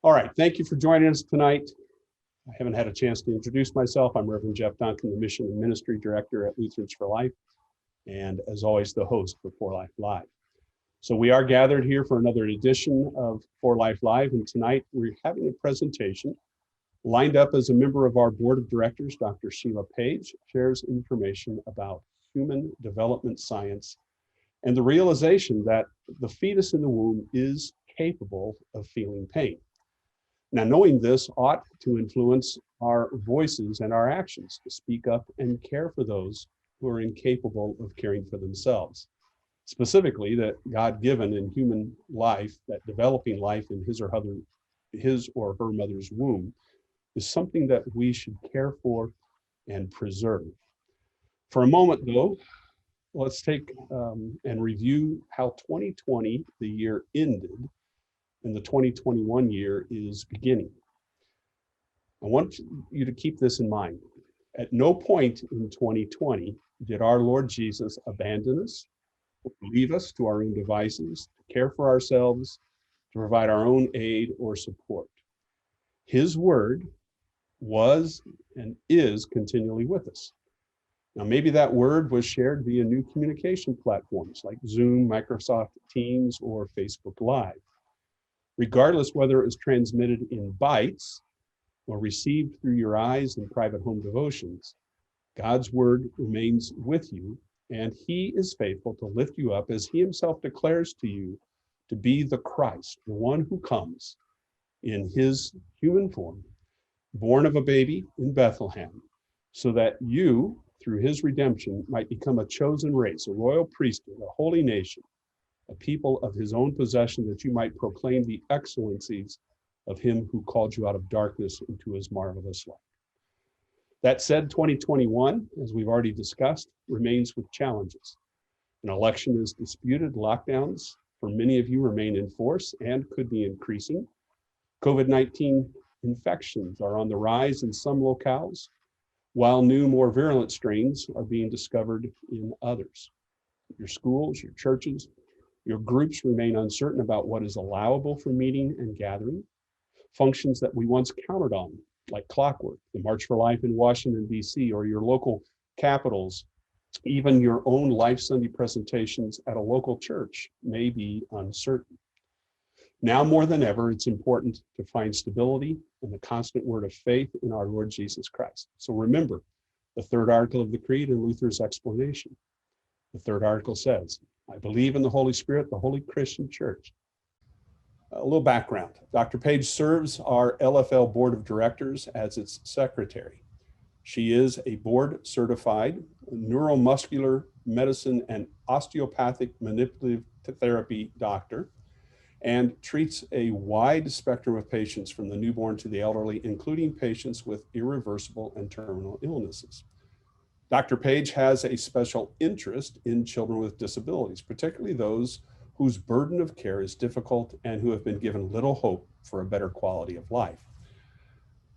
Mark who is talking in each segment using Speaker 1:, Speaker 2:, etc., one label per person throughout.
Speaker 1: All right, thank you for joining us tonight. I haven't had a chance to introduce myself. I'm Reverend Jeff Duncan, the Mission and Ministry Director at Lutherans for Life, and as always, the host for For Life Live. So we are gathered here for another edition of For Life Live, and tonight we're having a presentation. Lined up as a member of our Board of Directors, Dr. Sheila Page shares information about human development science and the realization that the fetus in the womb is capable of feeling pain. Now, knowing this ought to influence our voices and our actions to speak up and care for those who are incapable of caring for themselves. Specifically, that God-given in human life, that developing life in his or her mother's womb, is something that we should care for and preserve. For a moment, though, let's take and review how 2020, the year ended, and the 2021 year is beginning. I want you to keep this in mind. At no point in 2020 did our Lord Jesus abandon us, leave us to our own devices, to care for ourselves, to provide our own aid or support. His word was and is continually with us. Now, maybe that word was shared via new communication platforms like Zoom, Microsoft Teams, or Facebook Live. Regardless whether it was transmitted in bytes or received through your eyes in private home devotions, God's word remains with you, and he is faithful to lift you up as he himself declares to you to be the Christ, the one who comes in his human form, born of a baby in Bethlehem, so that you, through his redemption, might become a chosen race, a royal priesthood, a holy nation, a people of his own possession, that you might proclaim the excellencies of him who called you out of darkness into his marvelous light. That said, 2021, as we've already discussed, remains with challenges. An election is disputed, lockdowns for many of you remain in force and could be increasing. COVID-19 infections are on the rise in some locales, while new, more virulent strains are being discovered in others. Your schools, your churches, your groups remain uncertain about what is allowable for meeting and gathering. Functions that we once counted on, like clockwork, the March for Life in Washington, D.C., or your local capitals, even your own Life Sunday presentations at a local church, may be uncertain. Now more than ever, it's important to find stability in the constant word of faith in our Lord Jesus Christ. So remember the third article of the Creed and Luther's explanation. The third article says, I believe in the Holy Spirit, the Holy Christian Church. A little background. Dr. Page serves our LFL Board of Directors as its secretary. She is a board-certified neuromuscular medicine and osteopathic manipulative therapy doctor, and treats a wide spectrum of patients from the newborn to the elderly, including patients with irreversible and terminal illnesses. Dr. Page has a special interest in children with disabilities, particularly those whose burden of care is difficult and who have been given little hope for a better quality of life.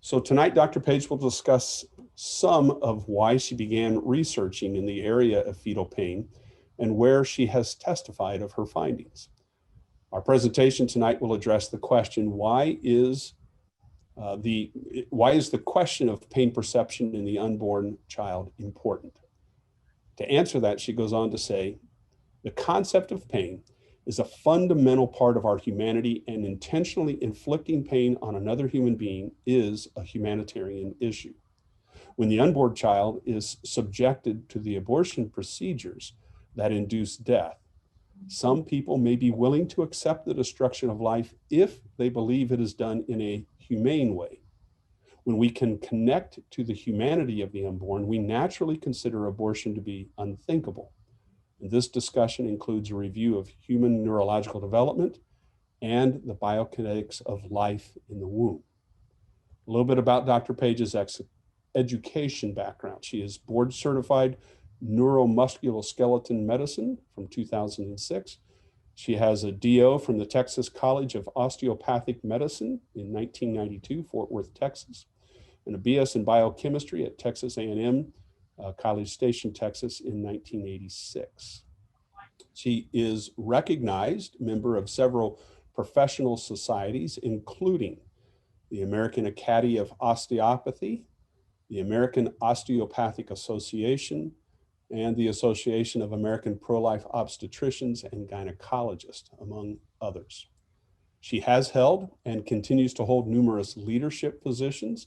Speaker 1: So tonight, Dr. Page will discuss some of why she began researching in the area of fetal pain and where she has testified of her findings. Our presentation tonight will address the question, why is the question of pain perception in the unborn child important? To answer that, she goes on to say, the concept of pain is a fundamental part of our humanity, and intentionally inflicting pain on another human being is a humanitarian issue. When the unborn child is subjected to the abortion procedures that induce death, some people may be willing to accept the destruction of life if they believe it is done in a humane way. When we can connect to the humanity of the unborn, we naturally consider abortion to be unthinkable. And this discussion includes a review of human neurological development and the biokinetics of life in the womb. A little bit about Dr. Page's education background. She is board certified Neuromusculoskeletal medicine from 2006. She has a DO from the Texas College of Osteopathic Medicine in 1992, Fort Worth, Texas, and a BS in biochemistry at Texas A&M, College Station, Texas in 1986. She is recognized member of several professional societies, including the American Academy of Osteopathy, the American Osteopathic Association, and the Association of American Pro-Life Obstetricians and Gynecologists, among others. She has held and continues to hold numerous leadership positions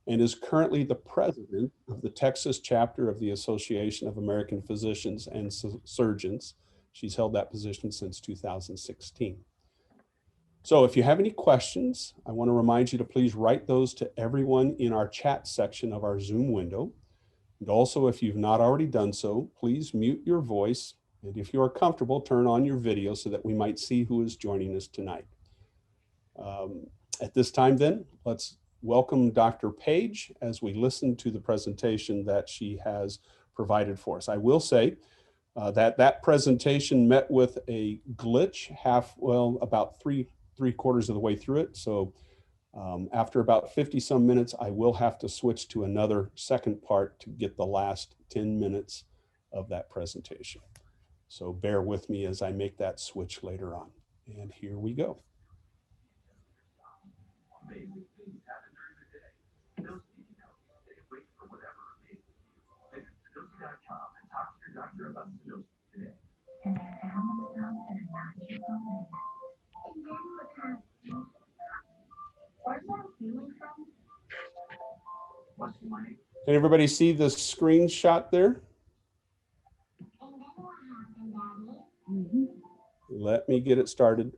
Speaker 1: and is currently the president of the Texas chapter of the Association of American Physicians and Surgeons. She's held that position since 2016. So if you have any questions, I want to remind you to please write those to everyone in our chat section of our Zoom window. And also, if you've not already done so, please mute your voice. And if you are comfortable, turn on your video so that we might see who is joining us tonight. At this time then, let's welcome Dr. Page as we listen to the presentation that she has provided for us. I will say that presentation met with a glitch about three quarters of the way through it. So after about 50 some minutes, I will have to switch to another second part to get the last 10 minutes of that presentation. So bear with me as I make that switch later on. And here we go. Can everybody see the screenshot there? Let me get it started.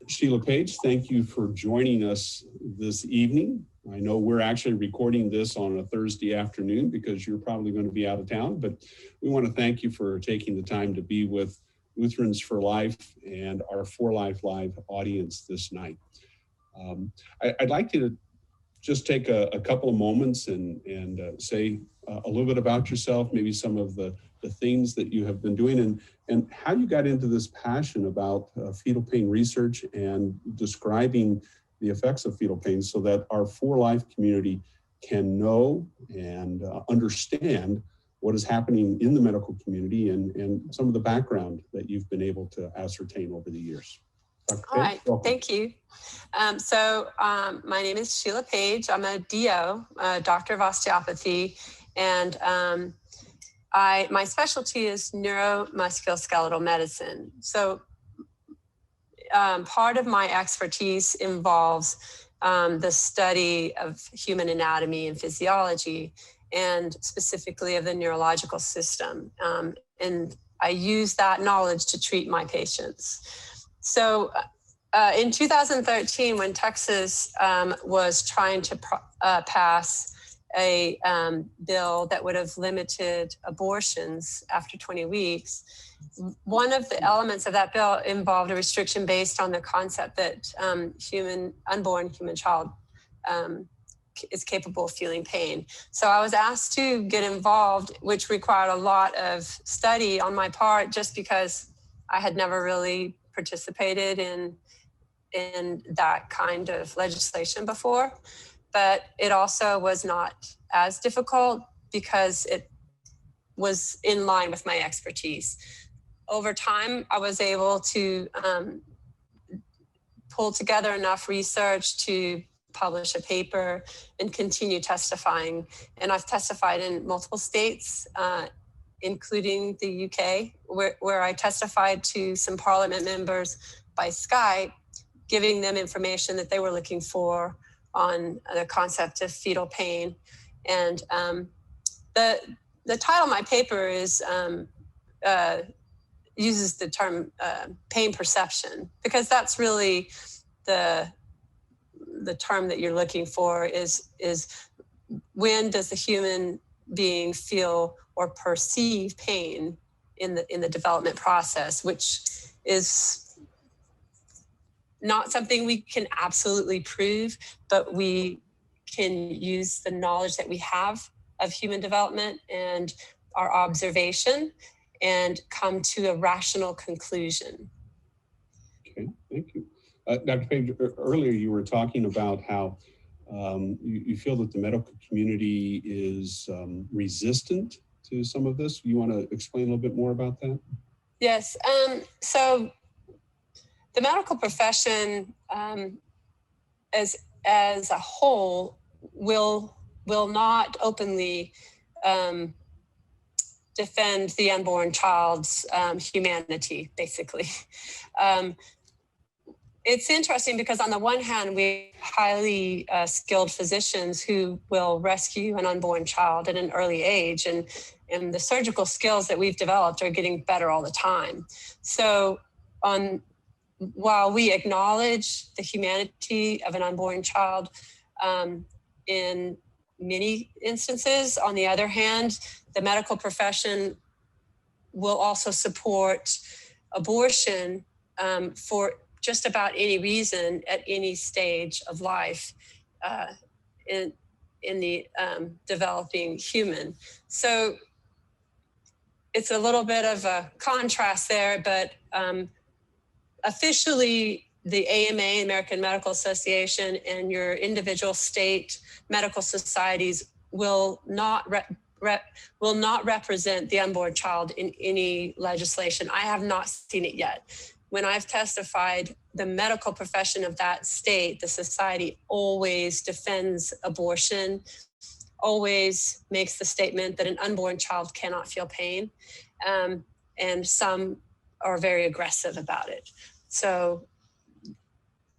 Speaker 1: Sheila Page, thank you for joining us this evening. I know we're actually recording this on a Thursday afternoon because you're probably going to be out of town, but we want to thank you for taking the time to be with Lutherans for Life and our For Life Live audience this night. I'd like you to just take a couple of moments and say a little bit about yourself, maybe some of the things that you have been doing and how you got into this passion about fetal pain research and describing the effects of fetal pain so that our For Life community can know and understand what is happening in the medical community and some of the background that you've been able to ascertain over the years. Dr.
Speaker 2: All right, thank you. My name is Sheila Page. I'm a DO, doctor of osteopathy, and my specialty is neuromusculoskeletal medicine. So part of my expertise involves the study of human anatomy and physiology, and specifically of the neurological system. And I use that knowledge to treat my patients. So in 2013, when Texas was trying to pass a bill that would have limited abortions after 20 weeks, one of the elements of that bill involved a restriction based on the concept that unborn human child is capable of feeling pain. So I was asked to get involved, which required a lot of study on my part, just because I had never really participated in that kind of legislation before. But it also was not as difficult because it was in line with my expertise. Over time, I was able to pull together enough research to publish a paper and continue testifying. And I've testified in multiple states, including the UK, where I testified to some parliament members by Skype, giving them information that they were looking for on the concept of fetal pain. And the title of my paper is uses the term pain perception, because that's really the term that you're looking for is when does the human being feel or perceive pain in the development process, which is not something we can absolutely prove, but we can use the knowledge that we have of human development and our observation and come to a rational conclusion.
Speaker 1: Okay, thank you. Dr. Page, earlier you were talking about how you feel that the medical community is resistant to some of this. You want to explain a little bit more about that?
Speaker 2: Yes. So the medical profession as a whole will not openly defend the unborn child's humanity, basically. It's interesting because on the one hand, we have highly skilled physicians who will rescue an unborn child at an early age, and the surgical skills that we've developed are getting better all the time. So while we acknowledge the humanity of an unborn child in many instances, on the other hand, the medical profession will also support abortion for just about any reason at any stage of life in the developing human. So it's a little bit of a contrast there, but officially the AMA, American Medical Association, and your individual state medical societies will not represent the unborn child in any legislation. I have not seen it yet. When I've testified, the medical profession of that state, the society, always defends abortion, always makes the statement that an unborn child cannot feel pain, and some are very aggressive about it. So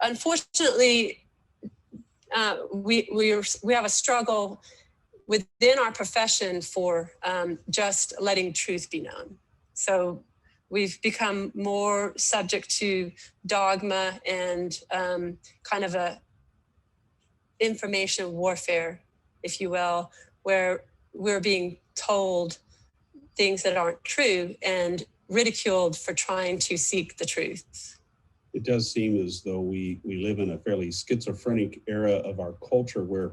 Speaker 2: unfortunately, we have a struggle within our profession for just letting truth be known. So we've become more subject to dogma and kind of a information warfare, if you will, where we're being told things that aren't true and ridiculed for trying to seek the truth.
Speaker 1: It does seem as though we live in a fairly schizophrenic era of our culture where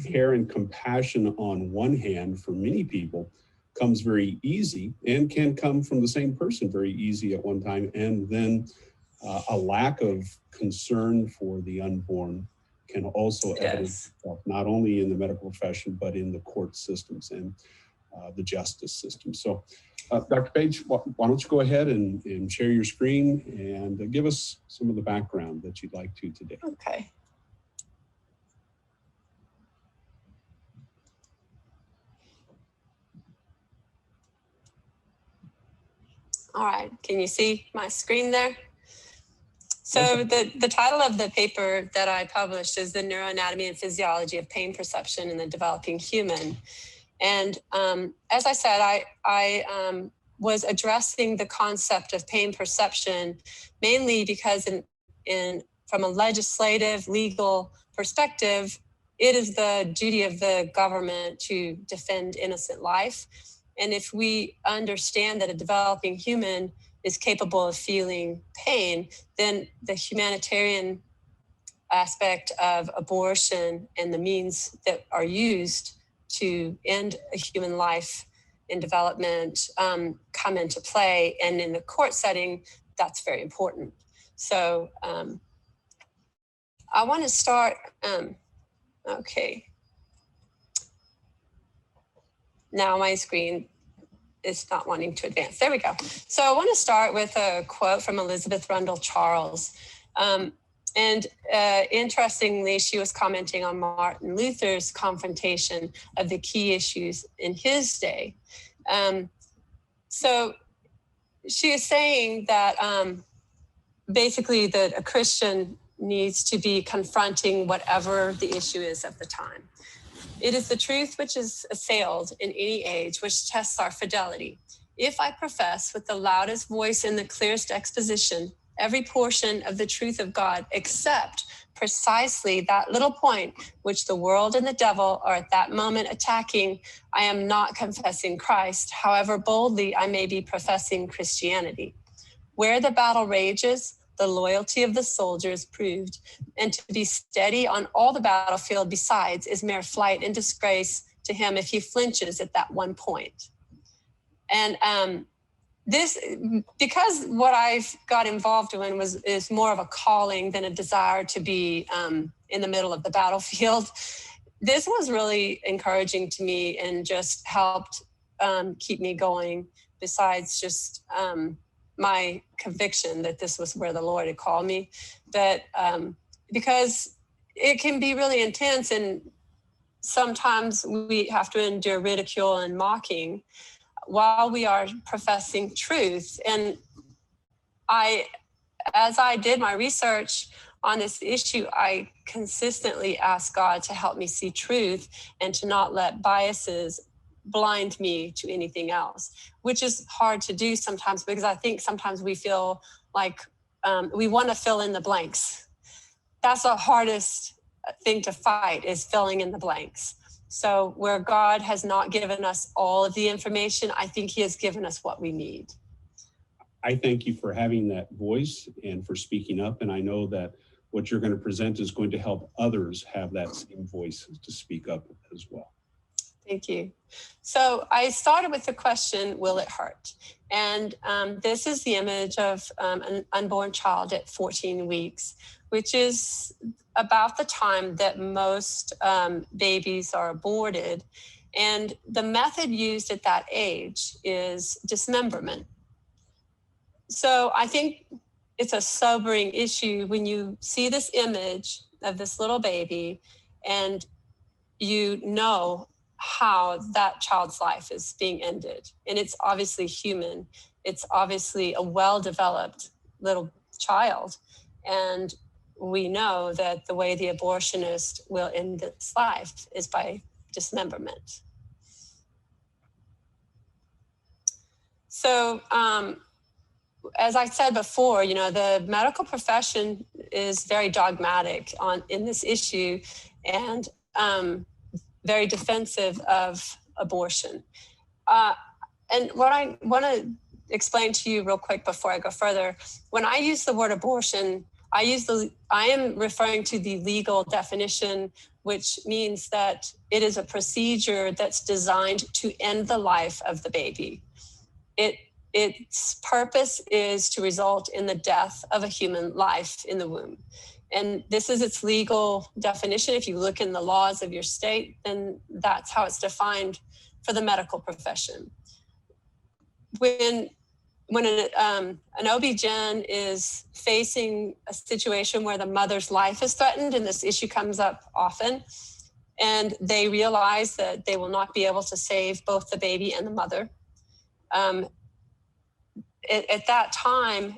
Speaker 1: care and compassion on one hand for many people comes very easy and can come from the same person very easy at one time, and then a lack of concern for the unborn can also evidence itself not only in the medical profession but in the court systems and the justice system. So Dr. Page, why don't you go ahead and share your screen and give us some of the background that you'd like to today.
Speaker 2: Okay. All right, can you see my screen there? So the title of the paper that I published is The Neuroanatomy and Physiology of Pain Perception in the Developing Human. And as I said, I was addressing the concept of pain perception mainly because from a legislative, legal perspective, it is the duty of the government to defend innocent life. And if we understand that a developing human is capable of feeling pain, then the humanitarian aspect of abortion and the means that are used to end a human life in development come into play. And in the court setting, that's very important. So I want to start, okay. Now my screen is not wanting to advance. There we go. So I want to start with a quote from Elizabeth Rundle Charles. Interestingly, she was commenting on Martin Luther's confrontation of the key issues in his day. So she is saying that basically that a Christian needs to be confronting whatever the issue is at the time. It is the truth which is assailed in any age, which tests our fidelity. If I profess with the loudest voice and the clearest exposition every portion of the truth of God, except precisely that little point which the world and the devil are at that moment attacking, I am not confessing Christ, however boldly I may be professing Christianity. Where the battle rages, the loyalty of the soldier is proved, and to be steady on all the battlefield besides is mere flight and disgrace to him if he flinches at that one point. And this, because what I've got involved in is more of a calling than a desire to be in the middle of the battlefield, this was really encouraging to me and just helped keep me going, besides just my conviction that this was where the Lord had called me. But because it can be really intense, and sometimes we have to endure ridicule and mocking while we are professing truth. And as I did my research on this issue, I consistently asked God to help me see truth and to not let biases blind me to anything else, which is hard to do sometimes, because I think sometimes we feel like we want to fill in the blanks. That's the hardest thing to fight, is filling in the blanks. So where God has not given us all of the information, I think he has given us what we need.
Speaker 1: I thank you for having that voice and for speaking up. And I know that what you're going to present is going to help others have that same voice to speak up as well.
Speaker 2: Thank you. So I started with the question, will it hurt? And this is the image of an unborn child at 14 weeks, which is about the time that most babies are aborted. And the method used at that age is dismemberment. So I think it's a sobering issue when you see this image of this little baby and you know how that child's life is being ended. And it's obviously human. It's obviously a well-developed little child. And we know that the way the abortionist will end its life is by dismemberment. So, as I said before, the medical profession is very dogmatic in this issue, and very defensive of abortion. And what I want to explain to you real quick before I go further, when I use the word abortion, I am referring to the legal definition, which means that it is a procedure that's designed to end the life of the baby. Its purpose is to result in the death of a human life in the womb. And this is its legal definition. If you look in the laws of your state, then that's how it's defined for the medical profession. When an OB-GYN is facing a situation where the mother's life is threatened, and this issue comes up often, and they realize that they will not be able to save both the baby and the mother, at that time,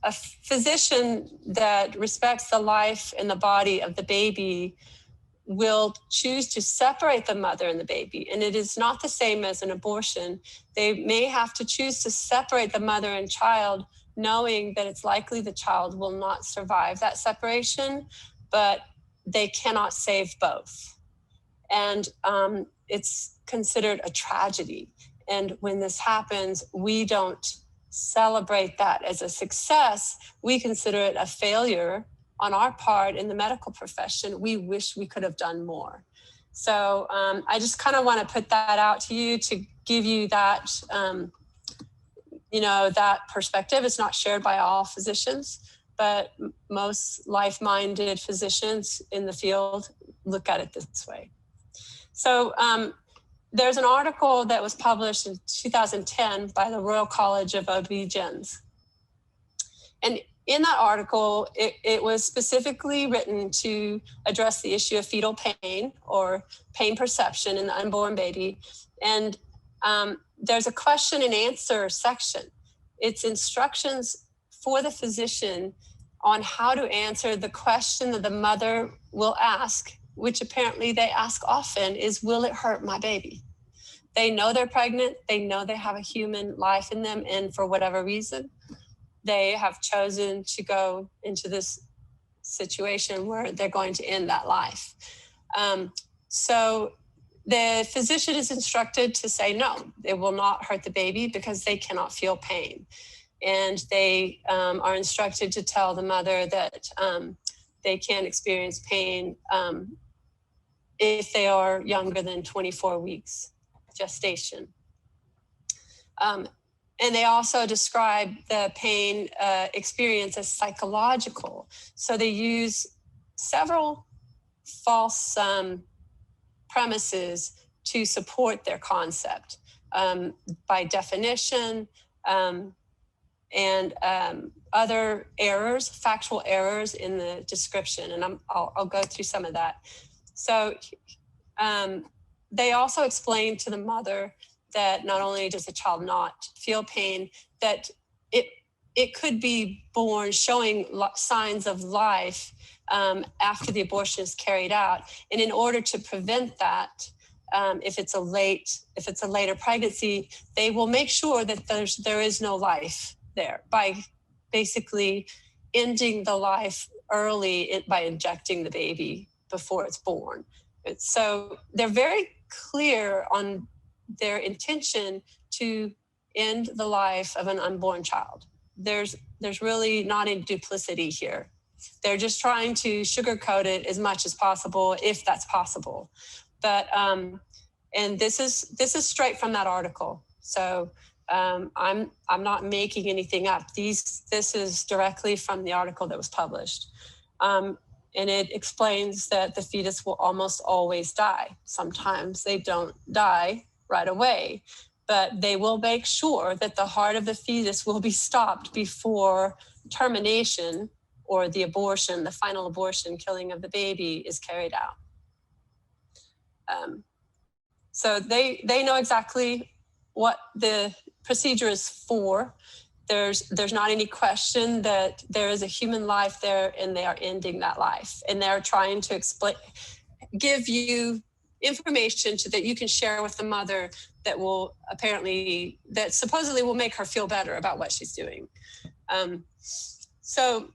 Speaker 2: a physician that respects the life and the body of the baby will choose to separate the mother and the baby. And it is not the same as an abortion. They may have to choose to separate the mother and child, knowing that it's likely the child will not survive that separation, but they cannot save both. And it's considered a tragedy. And when this happens, we don't celebrate that as a success. We consider it a failure on our part in the medical profession. We wish we could have done more. So I just kind of want to put that out to you to give you that, that perspective. It's not shared by all physicians, but most life-minded physicians in the field look at it this way. So there's an article that was published in 2010 by the Royal College of OB-GYNs. And in that article, it was specifically written to address the issue of fetal pain or pain perception in the unborn baby. And there's a question and answer section. It's instructions for the physician on how to answer the question that the mother will ask, which apparently they ask often, is, will it hurt my baby? They know they're pregnant. They know they have a human life in them. And for whatever reason, they have chosen to go into this situation where they're going to end that life. So the physician is instructed to say, no, it will not hurt the baby because they cannot feel pain. And they are instructed to tell the mother that they can experience pain if they are younger than 24 weeks gestation. And they also describe the pain experience as psychological. So they use several false premises to support their concept. By definition, and other errors, factual errors in the description. And I'll go through some of that. So they also explain to the mother that not only does the child not feel pain, that it could be born showing signs of life after the abortion is carried out. And in order to prevent that, if it's a later pregnancy, they will make sure that there is no life there by basically ending the life early by injecting the baby before it's born. So they're very clear on their intention to end the life of an unborn child. There's really not any duplicity here. They're just trying to sugarcoat it as much as possible, if that's possible. But and this is straight from that article. So I'm not making anything up. This is directly from the article that was published. And it explains that the fetus will almost always die. Sometimes they don't die right away, but they will make sure that the heart of the fetus will be stopped before termination or the abortion, the final abortion, killing of the baby, is carried out. So they know exactly what the procedure is for. There's not any question that there is a human life there and they are ending that life. And they're trying to give you information that you can share with the mother that supposedly will make her feel better about what she's doing. So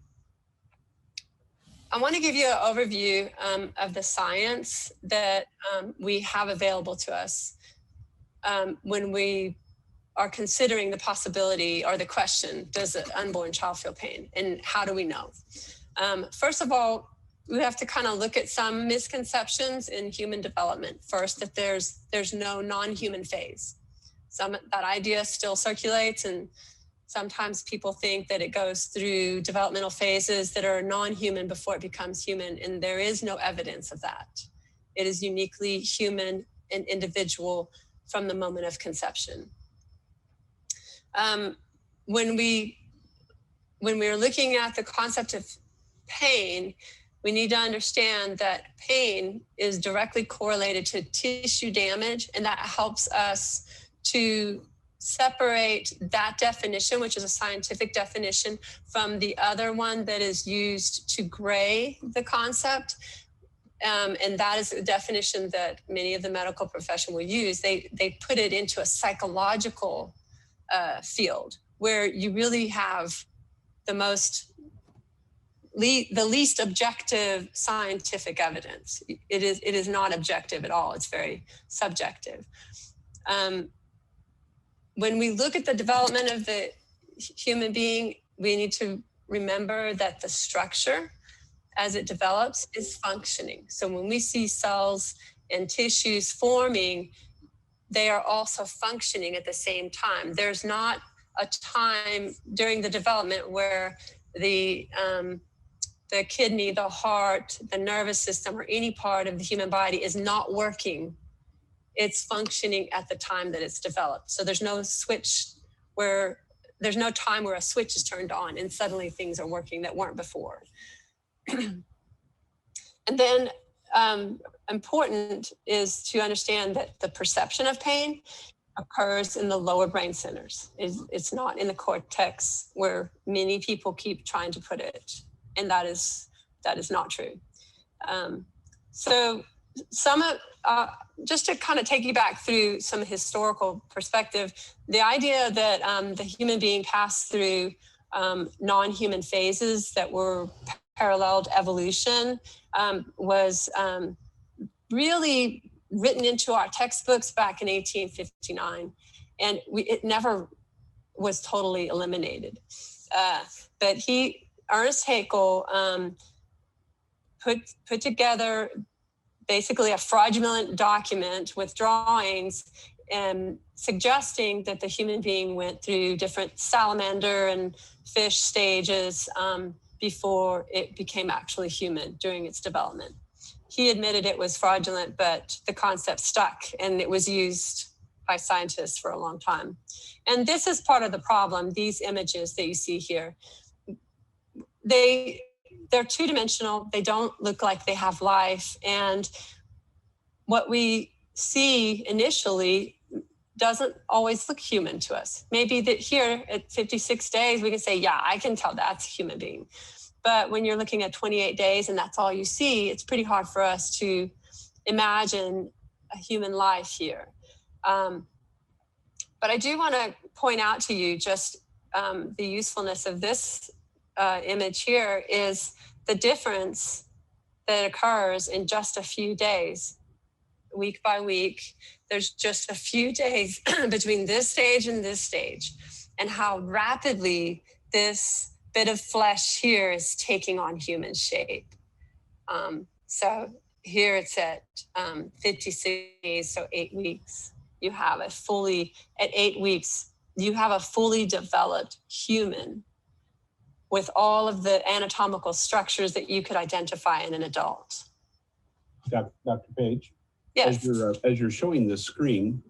Speaker 2: I want to give you an overview of the science that we have available to us when we are considering the possibility or the question, does an unborn child feel pain? And how do we know? First of all, we have to kind of look at some misconceptions in human development. First, that there's no non-human phase. That idea still circulates, and sometimes people think that it goes through developmental phases that are non-human before it becomes human, and there is no evidence of that. It is uniquely human and individual from the moment of conception. When we're looking at the concept of pain, we need to understand that pain is directly correlated to tissue damage, and that helps us to separate that definition, which is a scientific definition, from the other one that is used to gray the concept. And that is a definition that many of the medical profession will use. They put it into a psychological field where you really have the least objective scientific evidence. It is not objective at all. It's very subjective. When we look at the development of the human being, we need to remember that the structure as it develops is functioning. So when we see cells and tissues forming, they are also functioning at the same time. There's not a time during the development where the kidney, the heart, the nervous system, or any part of the human body is not working. It's functioning at the time that it's developed. So there's no time where a switch is turned on and suddenly things are working that weren't before. And then important is to understand that the perception of pain occurs in the lower brain centers. It's not in the cortex, where many people keep trying to put it. And that is not true. So just to kind of take you back through some historical perspective, the idea that the human being passed through non-human phases that were paralleled evolution was really written into our textbooks back in 1859. And it never was totally eliminated. But Ernst Haeckel put together basically a fraudulent document with drawings and suggesting that the human being went through different salamander and fish stages before it became actually human during its development. He admitted it was fraudulent, but the concept stuck and it was used by scientists for a long time. And this is part of the problem, these images that you see here. They're two-dimensional, they don't look like they have life, and what we see initially doesn't always look human to us. Maybe that here at 56 days, we can say, yeah, I can tell that's a human being. But when you're looking at 28 days and that's all you see, it's pretty hard for us to imagine a human life here. But I do want to point out to you just the usefulness of this image here is the difference that occurs in just a few days, week by week. There's just a few days between this stage and this stage, and how rapidly this bit of flesh here is taking on human shape. So here it's at 56 days, so 8 weeks. You have at 8 weeks, you have a fully developed human with all of the anatomical structures that you could identify in an adult.
Speaker 1: Dr. Page?
Speaker 2: Yes.
Speaker 1: As you're showing this screen,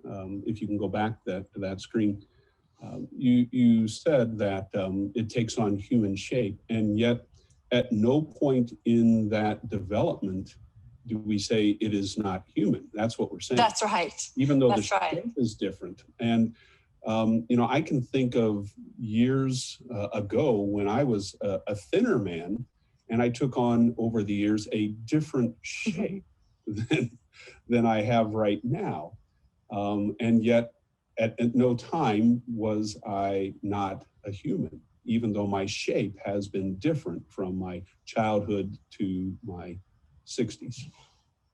Speaker 1: if you can go back to that screen, you said that it takes on human shape, and yet at no point in that development do we say it is not human. That's what we're saying.
Speaker 2: That's right.
Speaker 1: Even though
Speaker 2: That's
Speaker 1: the
Speaker 2: right.
Speaker 1: shape is different. And I can think of years ago when I was a thinner man, and I took on over the years a different shape than I have right now. And yet at no time was I not a human, even though my shape has been different from my childhood to my 60s.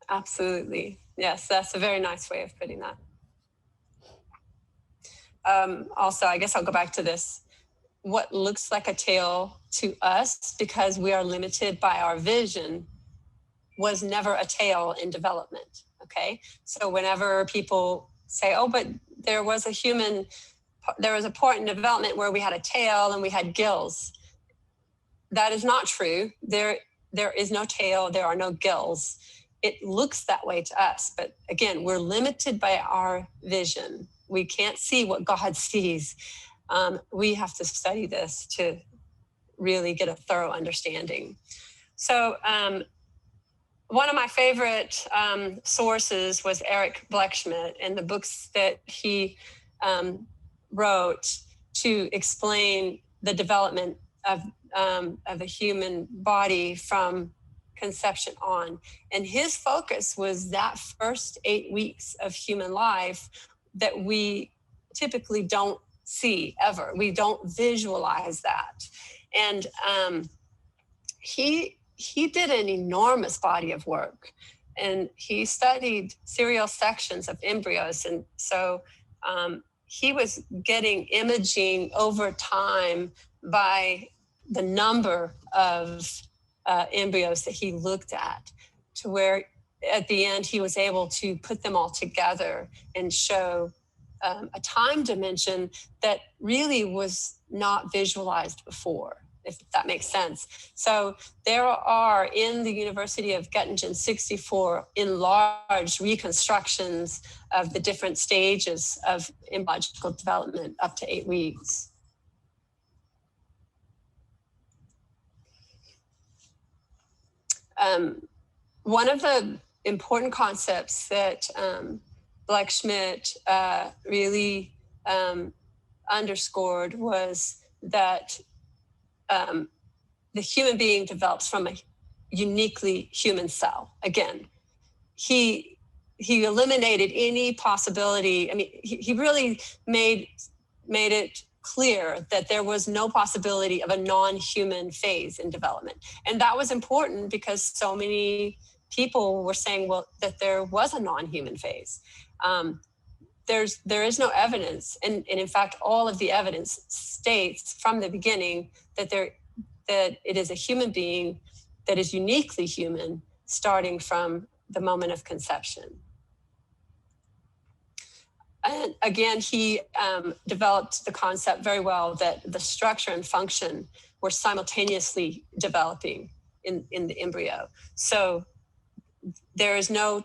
Speaker 2: Absolutely. Yes, that's a very nice way of putting that. Also, I guess I'll go back to this. What looks like a tail to us, because we are limited by our vision, was never a tail in development, okay? So whenever people say, oh, but there was a point in development where we had a tail and we had gills. That is not true. There is no tail, there are no gills. It looks that way to us, but again, we're limited by our vision. We can't see what God sees. We have to study this to really get a thorough understanding. So one of my favorite sources was Eric Blechschmidt and the books that he wrote to explain the development of the human body from conception on. And his focus was that first 8 weeks of human life that we typically don't see ever. We don't visualize that. And he did an enormous body of work, and he studied serial sections of embryos. And so he was getting imaging over time by the number of embryos that he looked at, to where at the end he was able to put them all together and show a time dimension that really was not visualized before, if that makes sense. So there are in the University of Göttingen 64 enlarged reconstructions of the different stages of embryological development up to 8 weeks. One of the important concepts that Blechschmidt really underscored was that the human being develops from a uniquely human cell. Again, he eliminated any possibility. I mean, he really made it clear that there was no possibility of a non-human phase in development. And that was important because so many people were saying, well, that there was a non-human phase. There is no evidence, and in fact, all of the evidence states from the beginning that it is a human being that is uniquely human, starting from the moment of conception. And again, he developed the concept very well that the structure and function were simultaneously developing in the embryo. So there is no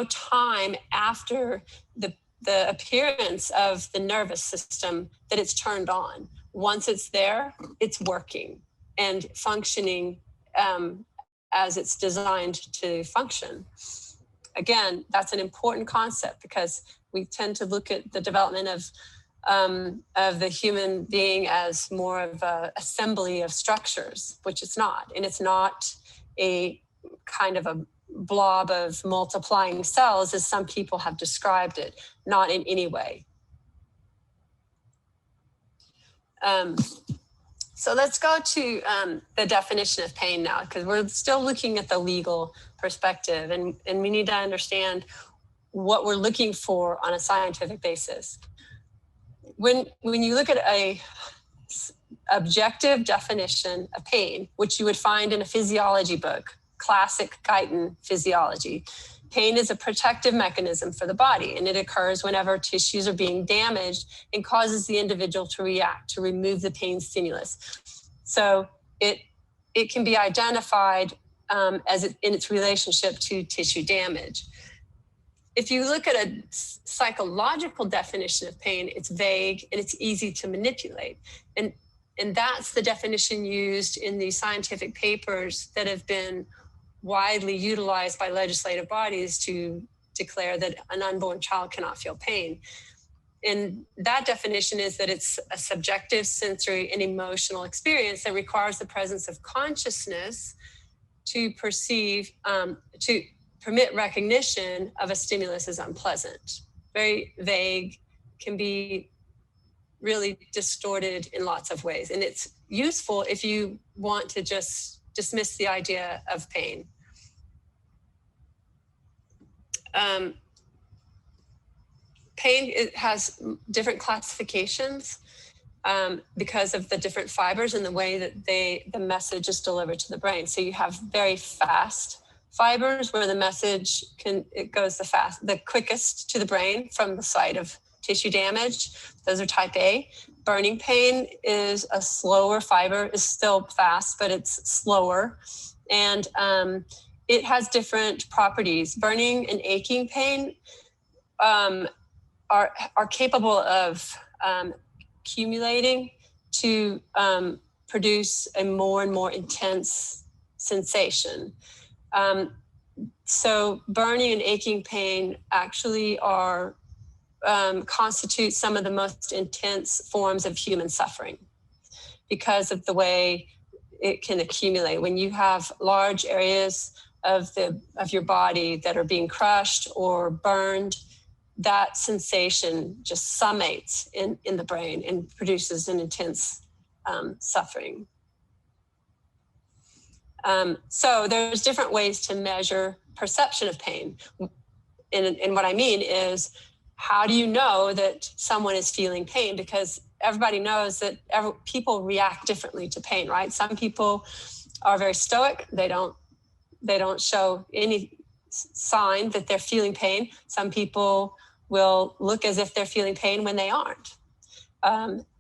Speaker 2: time after the the appearance of the nervous system that it's turned on. Once it's there, it's working and functioning as it's designed to function. Again, that's an important concept because we tend to look at the development of the human being as more of an assembly of structures, which it's not. And it's not a kind of a blob of multiplying cells as some people have described it, not in any way. So let's go to the definition of pain now, because we're still looking at the legal perspective, and we need to understand what we're looking for on a scientific basis. When you look at a objective definition of pain, which you would find in a physiology book, classic Guyton Physiology, pain is a protective mechanism for the body, and it occurs whenever tissues are being damaged and causes the individual to react to remove the pain stimulus. So it can be identified in its relationship to tissue damage. If you look at a psychological definition of pain, it's vague and it's easy to manipulate. And that's the definition used in the scientific papers that have been widely utilized by legislative bodies to declare that an unborn child cannot feel pain. And that definition is that it's a subjective, sensory, and emotional experience that requires the presence of consciousness to perceive, to permit recognition of a stimulus as unpleasant. Very vague, can be really distorted in lots of ways. And it's useful if you want to just dismiss the idea of pain. Pain, it has different classifications because of the different fibers and the way that the message is delivered to the brain. So you have very fast fibers where the message goes the quickest to the brain from the site of tissue damage. Those are type A. Burning pain is a slower fiber, is still fast, but it's slower. And it has different properties. Burning and aching pain are capable of accumulating to produce a more and more intense sensation. So burning and aching pain actually constitute some of the most intense forms of human suffering because of the way it can accumulate. When you have large areas of your body that are being crushed or burned, that sensation just summates in the brain and produces an intense suffering. So there's different ways to measure perception of pain. And what I mean is, how do you know that someone is feeling pain? Because everybody knows that people react differently to pain, right? Some people are very stoic. They don't show any sign that they're feeling pain. Some people will look as if they're feeling pain when they aren't.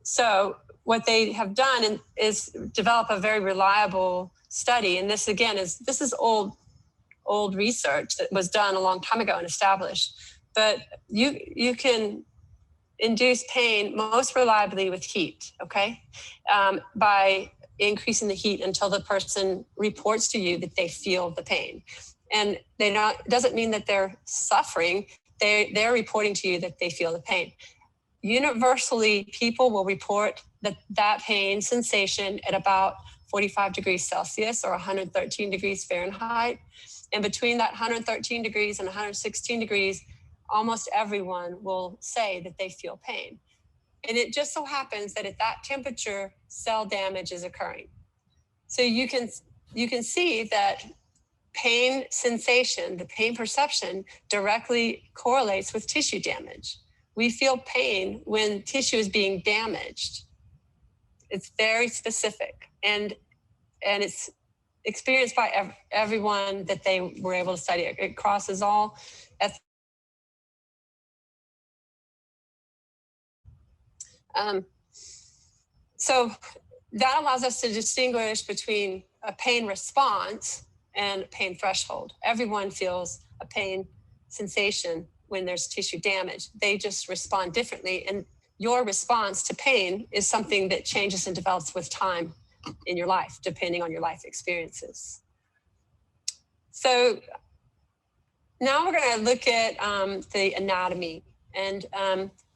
Speaker 2: So what they have done is develop a very reliable study. And this again this is old research that was done a long time ago and established. But you can induce pain most reliably with heat, okay? By increasing the heat until the person reports to you that they feel the pain. And it doesn't mean that they're suffering. They're reporting to you that they feel the pain. Universally, people will report that pain sensation at about 45 degrees Celsius or 113 degrees Fahrenheit. And between that 113 degrees and 116 degrees, almost everyone will say that they feel pain. And it just so happens that at that temperature, cell damage is occurring. So you can see that pain sensation, the pain perception, directly correlates with tissue damage. We feel pain when tissue is being damaged. It's very specific, and it's experienced by everyone that they were able to study. It crosses all so that allows us to distinguish between a pain response and pain threshold. Everyone feels a pain sensation when there's tissue damage. They just respond differently. And your response to pain is something that changes and develops with time in your life, depending on your life experiences. So now we're going to look at the anatomy. And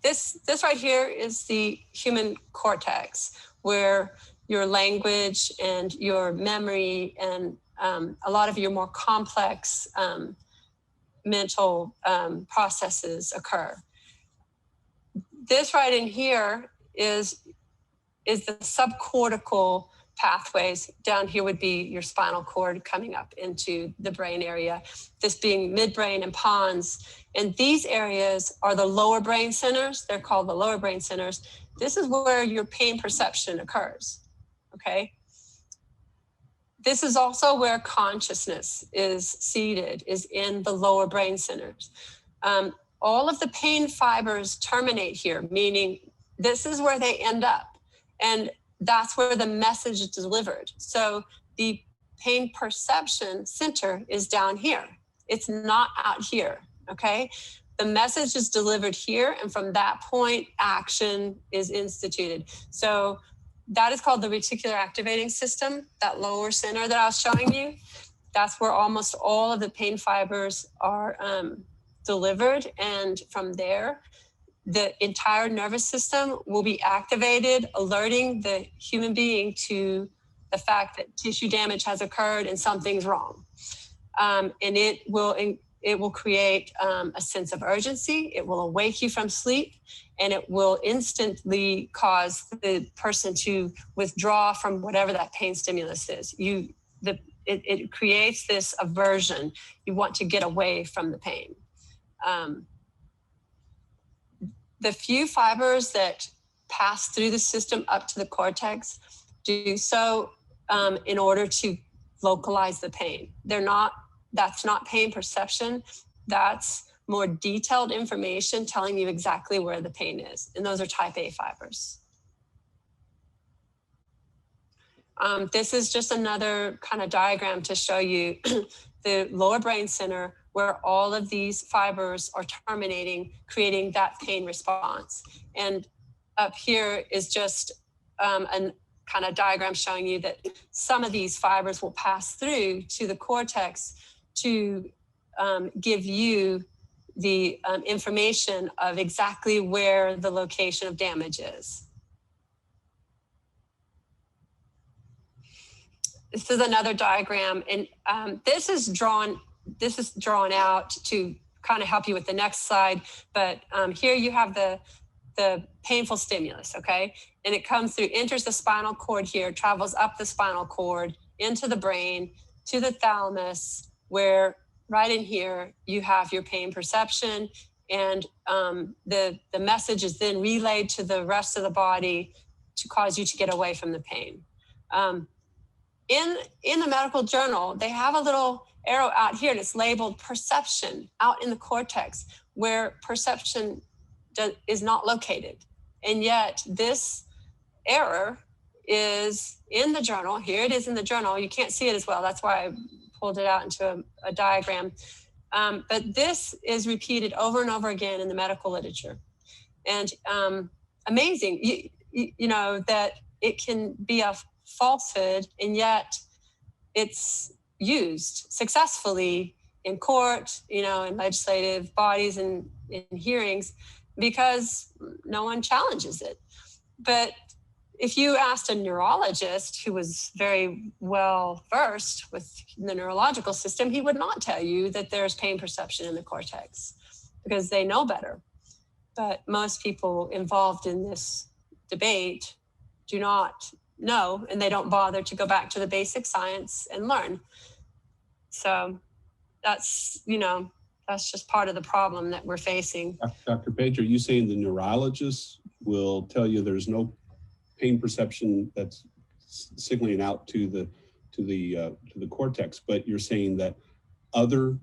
Speaker 2: this right here is the human cortex, where your language and your memory and a lot of your more complex mental processes occur. This right in here is the subcortical pathways. Down here would be your spinal cord coming up into the brain area, this being midbrain and pons. And these areas are the lower brain centers. They're called the lower brain centers. This is where your pain perception occurs, okay? This is also where consciousness is seated, is in the lower brain centers. All of the pain fibers terminate here, meaning this is where they end up. And that's where the message is delivered. So the pain perception center is down here. It's not out here, okay? The message is delivered here, and from that point, action is instituted. So that is called the reticular activating system, that lower center that I was showing you. That's where almost all of the pain fibers are delivered. And from there, the entire nervous system will be activated, alerting the human being to the fact that tissue damage has occurred and something's wrong. And it will create a sense of urgency. It will awake you from sleep, and it will instantly cause the person to withdraw from whatever that pain stimulus is. It creates this aversion. You want to get away from the pain. The few fibers that pass through the system up to the cortex do so in order to localize the pain. That's not pain perception. That's more detailed information telling you exactly where the pain is. And those are type A fibers. This is just another kind of diagram to show you the lower brain center, where all of these fibers are terminating, creating that pain response. And up here is just a kind of diagram showing you that some of these fibers will pass through to the cortex to give you the information of exactly where the location of damage is. This is another diagram, and this is drawn out to kind of help you with the next slide. But here you have the painful stimulus, okay? And it comes through, enters the spinal cord here, travels up the spinal cord, into the brain, to the thalamus, where right in here you have your pain perception, and the message is then relayed to the rest of the body to cause you to get away from the pain. In the medical journal, they have a little arrow out here, and it's labeled perception out in the cortex, where perception is not located. And yet this error is in the journal. Here it is in the journal. You can't see it as well. That's why I pulled it out into a diagram. But this is repeated over and over again in the medical literature. And amazing, you know, that it can be a falsehood, and yet it's used successfully in court, you know, in legislative bodies and in hearings, because no one challenges it. But if you asked a neurologist who was very well versed with the neurological system, he would not tell you that there's pain perception in the cortex, because they know better. But most people involved in this debate do not know, and they don't bother to go back to the basic science and learn. So that's, you know, that's just part of the problem that we're facing.
Speaker 1: Dr. Page, are you saying the neurologists will tell you there's no pain perception that's signaling out to the cortex, but you're saying that other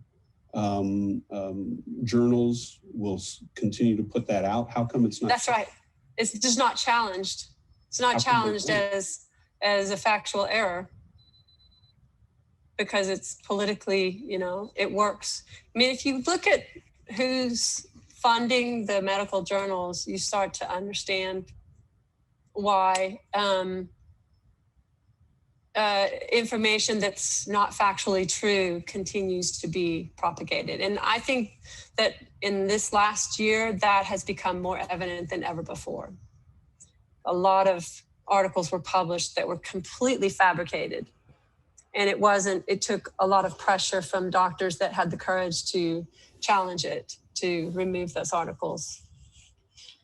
Speaker 1: journals will continue to put that out? How come it's not?
Speaker 2: That's right. It's just not challenged. It's not challenged as a factual error, because it's politically, you know, it works. I mean, if you look at who's funding the medical journals, you start to understand why information that's not factually true continues to be propagated. And I think that in this last year, that has become more evident than ever before. A lot of articles were published that were completely fabricated. And it took a lot of pressure from doctors that had the courage to challenge it, to remove those articles.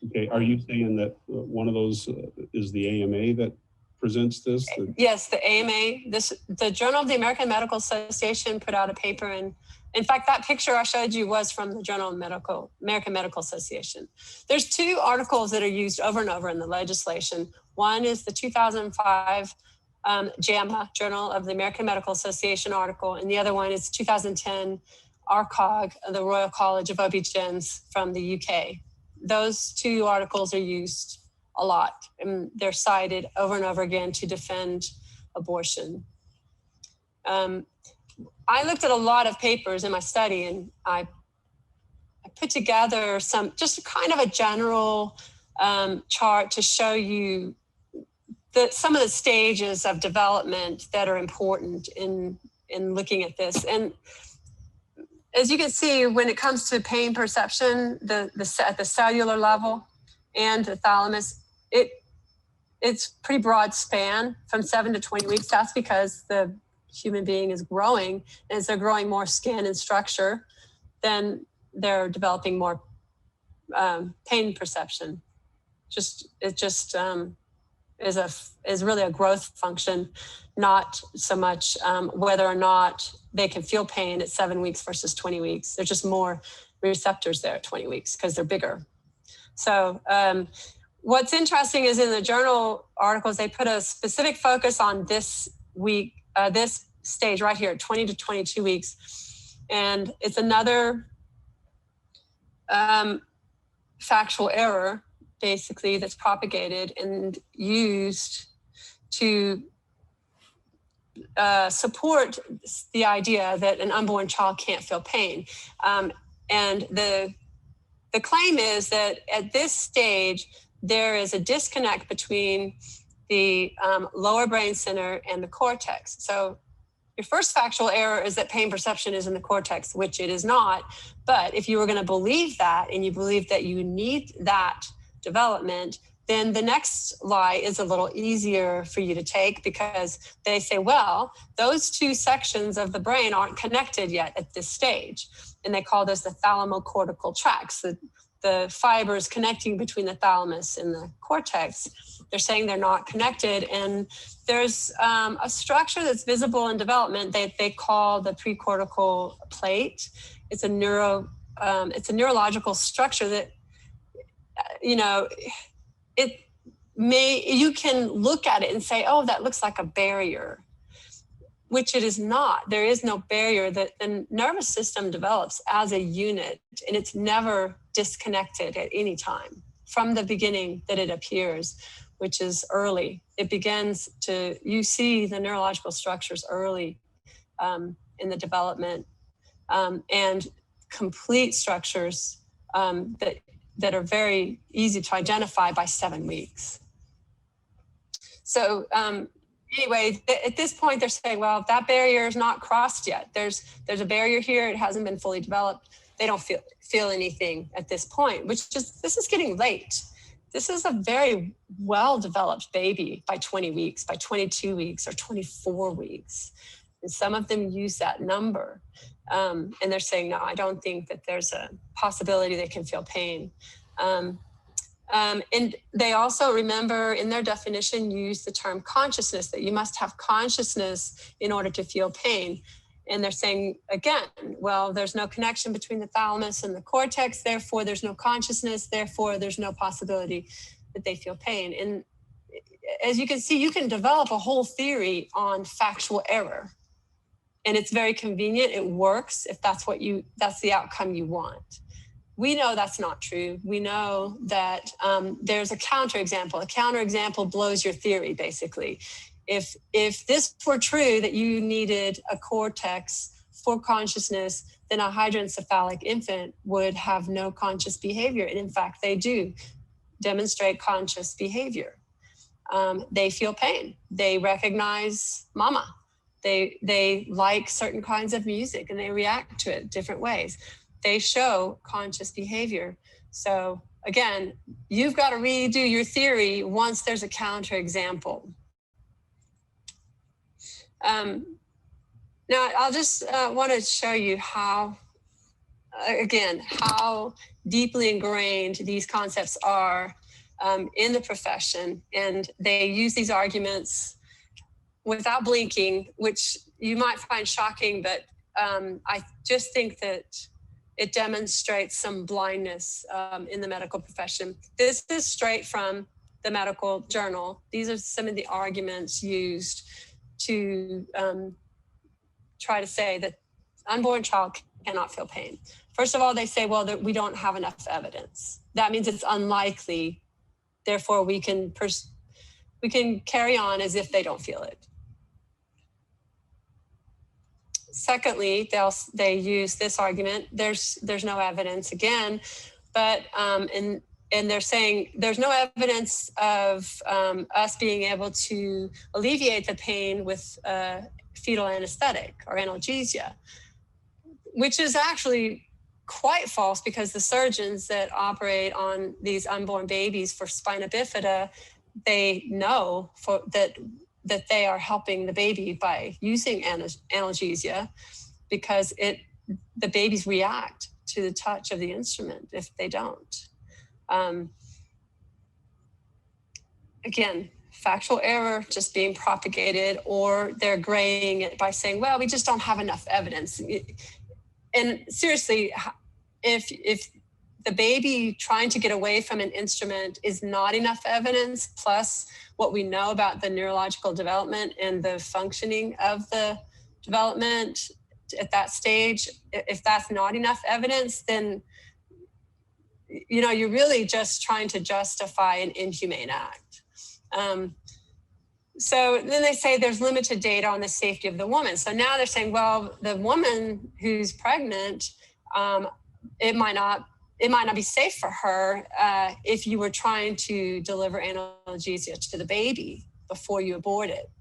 Speaker 1: Okay, are you saying that one of those is the AMA that presents this?
Speaker 2: Yes, the AMA, the Journal of the American Medical Association put out a paper, and in fact, that picture I showed you was from the Journal of American Medical Association. There's two articles that are used over and over in the legislation. One is the 2005 JAMA, Journal of the American Medical Association article, and the other one is 2010 RCOG, the Royal College of OB-GYNs from the UK. Those two articles are used a lot, and they're cited over and over again to defend abortion. I looked at a lot of papers in my study, and I put together just kind of a general chart to show you some of the stages of development that are important in looking at this. And as you can see, when it comes to pain perception, at the cellular level and the thalamus, it's pretty broad span from 7 to 20 weeks. That's because the human being is growing, and as they're growing more skin and structure, then they're developing more pain perception. It just is really a growth function, not so much whether or not they can feel pain at 7 weeks versus 20 weeks. There's just more receptors there at 20 weeks because they're bigger. So what's interesting is in the journal articles, they put a specific focus on this stage right here, 20 to 22 weeks. And it's another factual error, basically, that's propagated and used to support the idea that an unborn child can't feel pain. And the claim is that at this stage, there is a disconnect between the lower brain center and the cortex. So your first factual error is that pain perception is in the cortex, which it is not. But if you were going to believe that, and you believe that you need that development, then the next lie is a little easier for you to take, because they say, well, those two sections of the brain aren't connected yet at this stage. And they call this the thalamocortical tracts, the fibers connecting between the thalamus and the cortex. They're saying they're not connected. And there's a structure that's visible in development that they call the precortical plate. It's a neurological structure that, you can look at it and say, oh, that looks like a barrier, which it is not. There is no barrier. The nervous system develops as a unit, and it's never disconnected at any time from the beginning that it appears, which is early. You see the neurological structures early in the development, and complete structures that are very easy to identify by 7 weeks. So anyway, at this point, they're saying, well, that barrier is not crossed yet. There's a barrier here. It hasn't been fully developed. They don't feel anything at this point, this is getting late. This is a very well-developed baby by 20 weeks, by 22 weeks, or 24 weeks. And some of them use that number. And they're saying, no, I don't think that there's a possibility they can feel pain. And they also, remember, in their definition, use the term consciousness, that you must have consciousness in order to feel pain. And they're saying, again, well, there's no connection between the thalamus and the cortex, therefore there's no consciousness, therefore there's no possibility that they feel pain. And as you can see, you can develop a whole theory on factual error. And it's very convenient. It works if that's the outcome you want. We know that's not true. We know that there's a counterexample. A counterexample blows your theory, basically. If this were true, that you needed a cortex for consciousness, then a hydroencephalic infant would have no conscious behavior. And in fact, they do demonstrate conscious behavior. They feel pain. They recognize mama. They like certain kinds of music and they react to it different ways. They show conscious behavior. So again, you've got to redo your theory once there's a counterexample. Now, I'll just want to show you how, again, how deeply ingrained these concepts are in the profession. And they use these arguments without blinking, which you might find shocking, but I just think that it demonstrates some blindness in the medical profession. This is straight from the medical journal. These are some of the arguments used to try to say that unborn child cannot feel pain. First of all, they say, well, that we don't have enough evidence. That means it's unlikely. Therefore, we can carry on as if they don't feel it. Secondly, they use this argument. There's no evidence again, but and they're saying there's no evidence of us being able to alleviate the pain with fetal anesthetic or analgesia, which is actually quite false because the surgeons that operate on these unborn babies for spina bifida, they know that they are helping the baby by using analgesia because the babies react to the touch of the instrument if they don't. Again, factual error just being propagated, or they're graying it by saying, well, we just don't have enough evidence. And seriously, if the baby trying to get away from an instrument is not enough evidence, plus what we know about the neurological development and the functioning of the development at that stage, if that's not enough evidence, then you're really just trying to justify an inhumane act. So then they say there's limited data on the safety of the woman. So now they're saying, well, the woman who's pregnant, it might not be safe for her if you were trying to deliver analgesia to the baby before you abort it.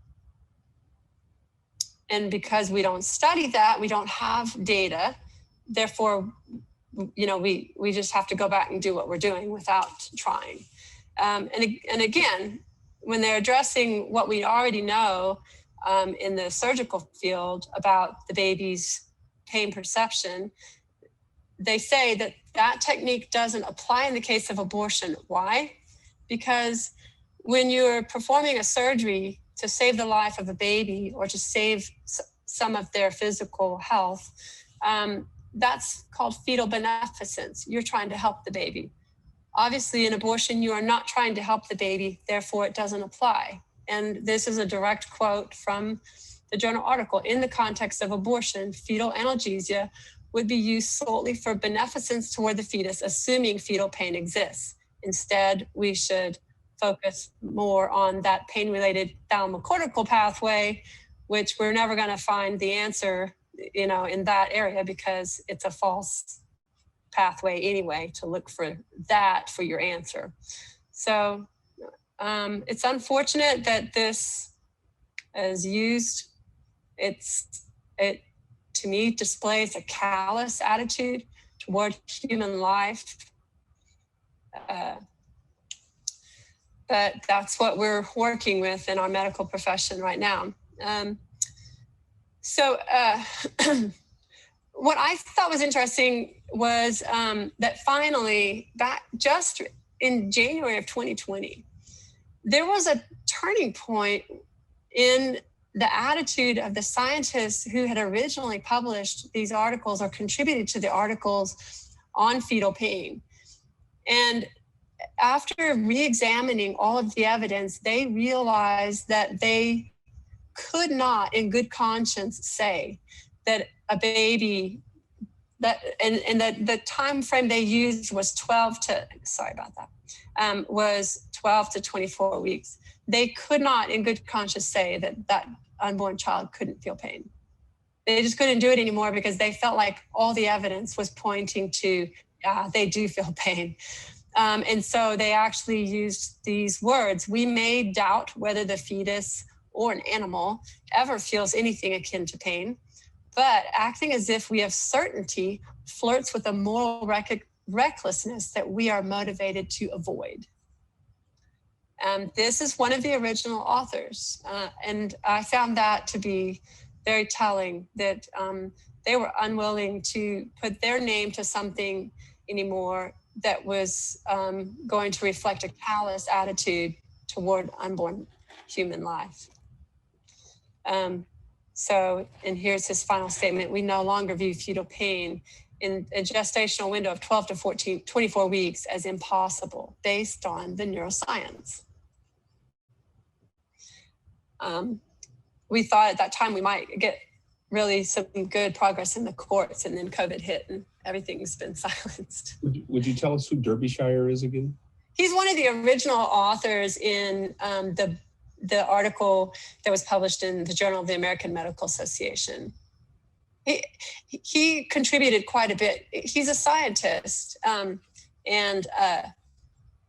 Speaker 2: And because we don't study that, we don't have data, therefore, we just have to go back and do what we're doing without trying. And again, when they're addressing what we already know in the surgical field about the baby's pain perception, they say that technique doesn't apply in the case of abortion. Why? Because when you're performing a surgery to save the life of a baby or to save some of their physical health, that's called fetal beneficence. You're trying to help the baby. Obviously, in abortion, you are not trying to help the baby, therefore it doesn't apply. And this is a direct quote from the journal article. In the context of abortion, fetal analgesia would be used solely for beneficence toward the fetus, assuming fetal pain exists. Instead, we should focus more on that pain-related thalamocortical pathway, which we're never going to find the answer, in that area because it's a false pathway anyway to look for that for your answer. So it's unfortunate that this is used. It to me displays a callous attitude toward human life. But that's what we're working with in our medical profession right now. What I thought was interesting was that finally, back just in January of 2020, there was a turning point in the attitude of the scientists who had originally published these articles or contributed to the articles on fetal pain. And after re-examining all of the evidence, they realized that they could not in good conscience say that a baby and the time frame they used was 12 to 24 weeks. They could not in good conscience say that unborn child couldn't feel pain. they just couldn't do it anymore because they felt like all the evidence was pointing to, they do feel pain. And so they actually used these words: we may doubt whether the fetus or an animal ever feels anything akin to pain, but acting as if we have certainty flirts with a moral recklessness that we are motivated to avoid. This is one of the original authors, and I found that to be very telling, that they were unwilling to put their name to something anymore that was going to reflect a callous attitude toward unborn human life. So, and here's his final statement: we no longer view fetal pain in a gestational window of 12 to 24 weeks as impossible based on the neuroscience. We thought at that time we might get really some good progress in the courts, and then COVID hit and everything's been silenced.
Speaker 3: Would you tell us who Derbyshire is again?
Speaker 2: He's one of the original authors in the article that was published in the Journal of the American Medical Association. He contributed quite a bit. He's a scientist.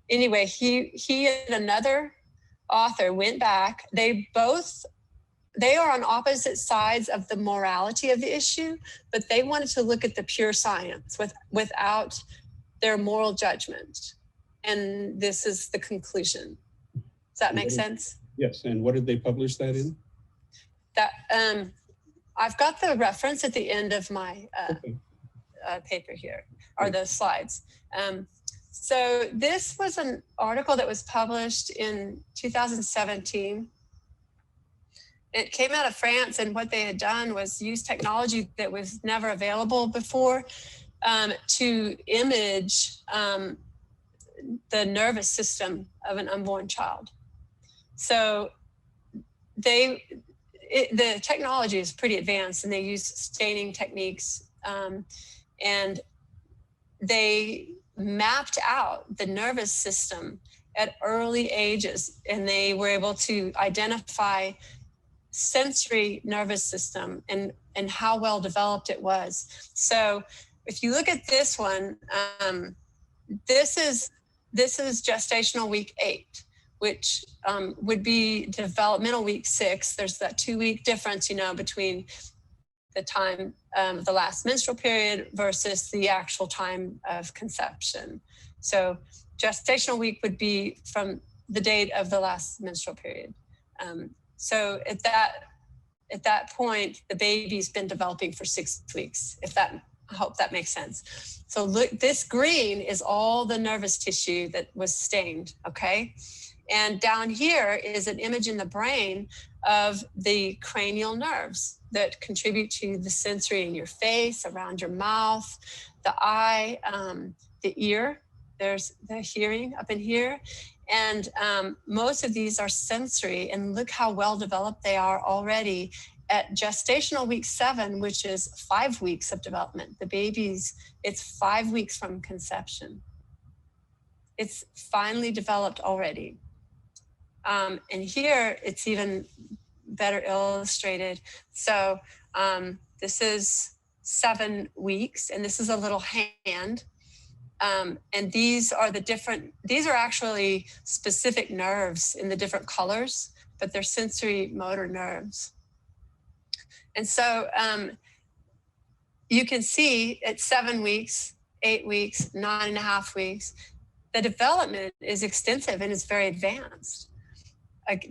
Speaker 2: Anyway, he and another author went back. They are on opposite sides of the morality of the issue, but they wanted to look at the pure science without their moral judgment. And this is the conclusion. Does that make sense?
Speaker 3: Yes. And what did they publish that in?
Speaker 2: That I've got the reference at the end of my paper here, or the slides. So this was an article that was published in 2017. It came out of France, and what they had done was use technology that was never available before to image the nervous system of an unborn child. So the technology is pretty advanced, and they use staining techniques, and they mapped out the nervous system at early ages, and they were able to identify sensory nervous system and how well developed it was. So if you look at this one, this is gestational week 8, which would be developmental week 6. There's that 2-week difference, between the time of the last menstrual period versus the actual time of conception. So gestational week would be from the date of the last menstrual period. So at that point, the baby's been developing for 6 weeks, I hope that makes sense. So look, this green is all the nervous tissue that was stained, okay? And down here is an image in the brain of the cranial nerves that contribute to the sensory in your face, around your mouth, the eye, the ear. There's the hearing up in here. And most of these are sensory, and look how well developed they are already at gestational week 7, which is 5 weeks of development. The baby's, it's 5 weeks from conception. It's finely developed already. And here it's even better illustrated. So this is 7 weeks, and this is a little hand. And these are these are actually specific nerves in the different colors, but they're sensory motor nerves. And so you can see at 7 weeks, 8 weeks, 9.5 weeks, the development is extensive and is very advanced.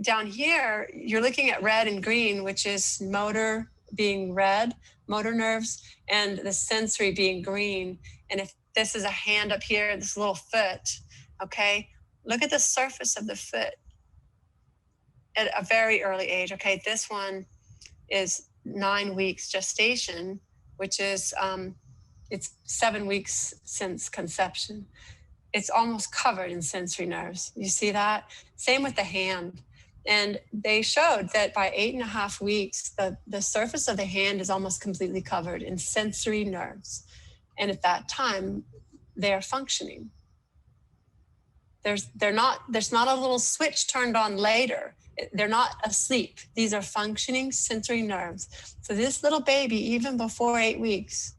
Speaker 2: Down here, you're looking at red and green, which is motor being red, motor nerves, and the sensory being green. And if this is a hand up here, this little foot, okay? Look at the surface of the foot at a very early age, okay? This one is 9 weeks gestation, which is, it's 7 weeks since conception. It's almost covered in sensory nerves. You see that? Same with the hand. And they showed that by 8.5 weeks, the surface of the hand is almost completely covered in sensory nerves. And at that time, they are functioning. There's not a little switch turned on later. they're not asleep. These are functioning sensory nerves. So this little baby, even before 8 weeks,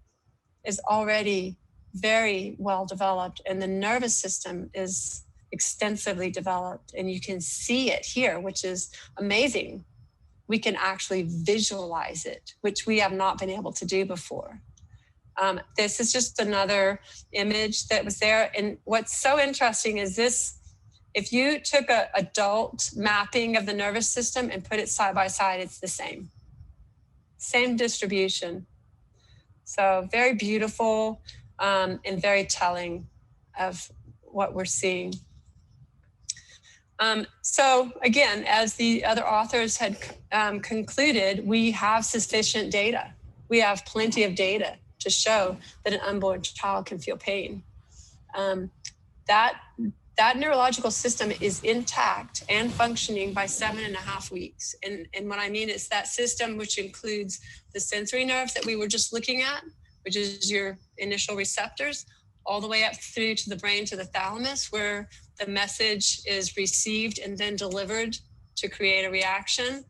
Speaker 2: is already very well developed, and the nervous system is extensively developed, and you can see it here, which is amazing. We can actually visualize it, which we have not been able to do before. This is just another image that was there. And what's so interesting is this, if you took an adult mapping of the nervous system and put it side by side, it's the same distribution. So very beautiful and very telling of what we're seeing. So again, as the other authors had concluded, we have sufficient data. We have plenty of data to show that an unborn child can feel pain. That neurological system is intact and functioning by 7.5 weeks. And what I mean is that system, which includes the sensory nerves that we were just looking at, which is your initial receptors, all the way up through to the brain, to the thalamus, where the message is received and then delivered to create a reaction.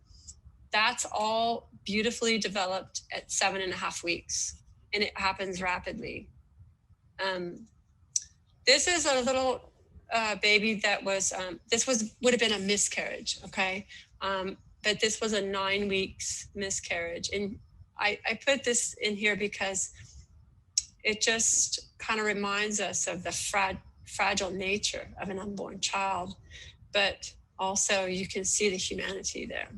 Speaker 2: That's all beautifully developed at 7.5 weeks, and it happens rapidly. This is a little baby that was, would have been a miscarriage, okay? But this was a 9 weeks miscarriage. And I put this in here because it just kind of reminds us of the fragile nature of an unborn child, but also you can see the humanity there.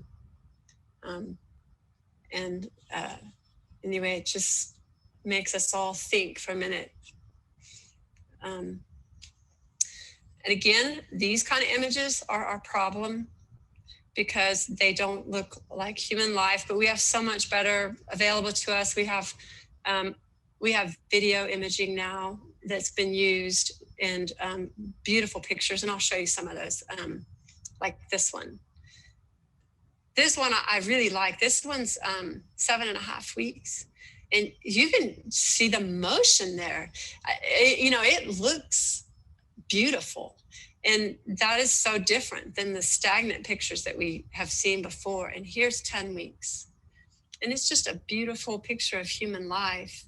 Speaker 2: Anyway, it just makes us all think for a minute. And again, these kind of images are our problem because they don't look like human life, but we have so much better available to us. We have video imaging now that's been used, and beautiful pictures, and I'll show you some of those, like this one. This one I really like. This one's 7.5 weeks, and you can see the motion there. It looks beautiful, and that is so different than the stagnant pictures that we have seen before. And here's 10 weeks, and it's just a beautiful picture of human life.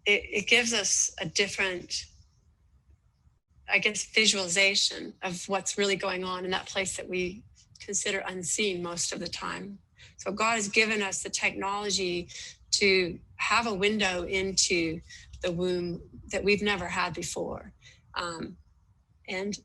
Speaker 2: It gives us a different, I guess, visualization of what's really going on in that place that we consider unseen most of the time. So God has given us the technology to have a window into the womb that we've never had before. And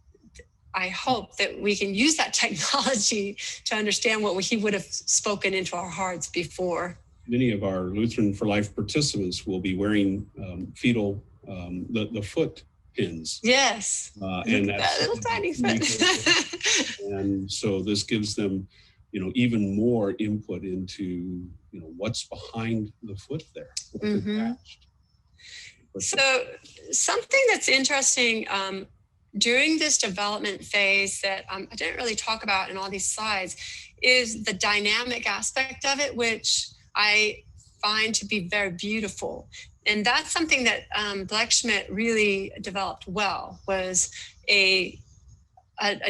Speaker 2: I hope that we can use that technology to understand what he would have spoken into our hearts before.
Speaker 3: Many of our Lutheran for Life participants will be wearing fetal, the foot pins.
Speaker 2: Yes.
Speaker 3: And
Speaker 2: that little tiny foot.
Speaker 3: And so this gives them, even more input into, what's behind the foot there.
Speaker 2: Mm-hmm. So something that's interesting during this development phase that I didn't really talk about in all these slides is the dynamic aspect of it, which I find to be very beautiful. And that's something that Blechschmidt really developed well, was a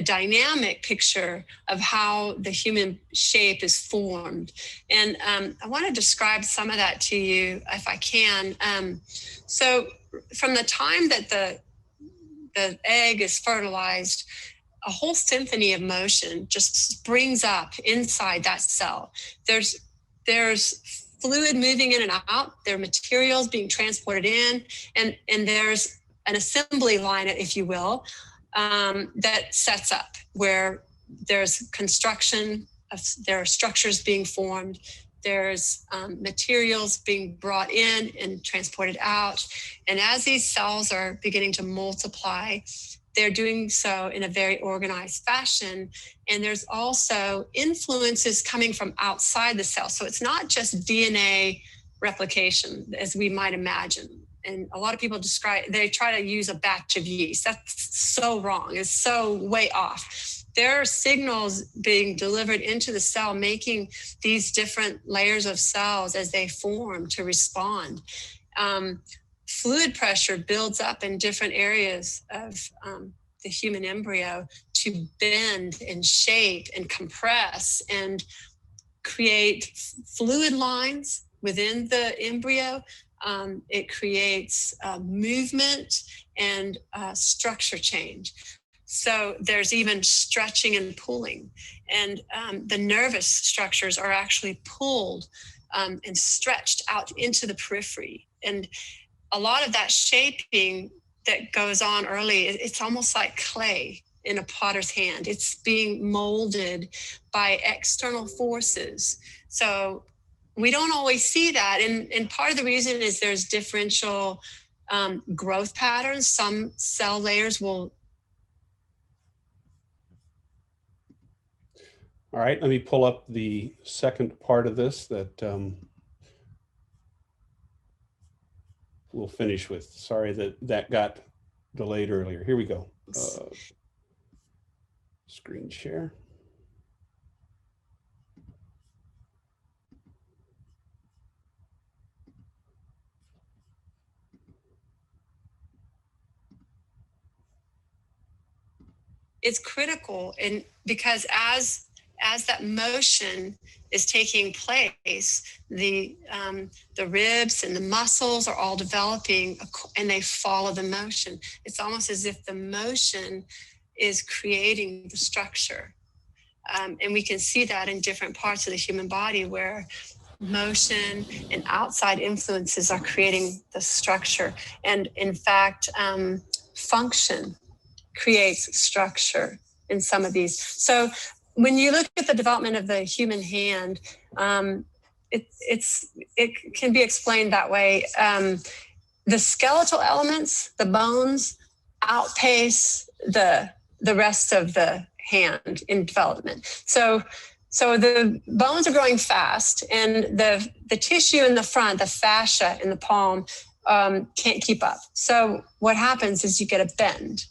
Speaker 2: dynamic picture of how the human shape is formed. And I want to describe some of that to you if I can. So from the time that the egg is fertilized, a whole symphony of motion just springs up inside that cell. There's fluid moving in and out, there are materials being transported in, and there's an assembly line, if you will, that sets up where there's construction, there are structures being formed, there's materials being brought in and transported out. And as these cells are beginning to multiply, they're doing so in a very organized fashion. And there's also influences coming from outside the cell. So it's not just DNA replication as we might imagine. And a lot of people they try to use a batch of yeast. That's so wrong. It's so way off. There are signals being delivered into the cell, making these different layers of cells as they form to respond. Fluid pressure builds up in different areas of the human embryo to bend and shape and compress and create fluid lines within the embryo. It creates movement and structure change. So there's even stretching and pulling. And the nervous structures are actually pulled and stretched out into the periphery. And a lot of that shaping that goes on early, it's almost like clay in a potter's hand. It's being molded by external forces. So we don't always see that. And part of the reason is there's differential growth patterns. Some cell layers will.
Speaker 1: All right, let me pull up the second part of this that we'll finish with. Sorry that got delayed earlier. Here we go. Screen share.
Speaker 2: It's critical, and because as that motion is taking place, the ribs and the muscles are all developing, and they follow the motion. It's almost as if the motion is creating the structure. And we can see that in different parts of the human body where motion and outside influences are creating the structure. And in fact, function creates structure in some of these. So when you look at the development of the human hand, it can be explained that way. The skeletal elements, the bones, outpace the rest of the hand in development. So the bones are growing fast, and the tissue in the front, the fascia in the palm, can't keep up. So what happens is you get a bend.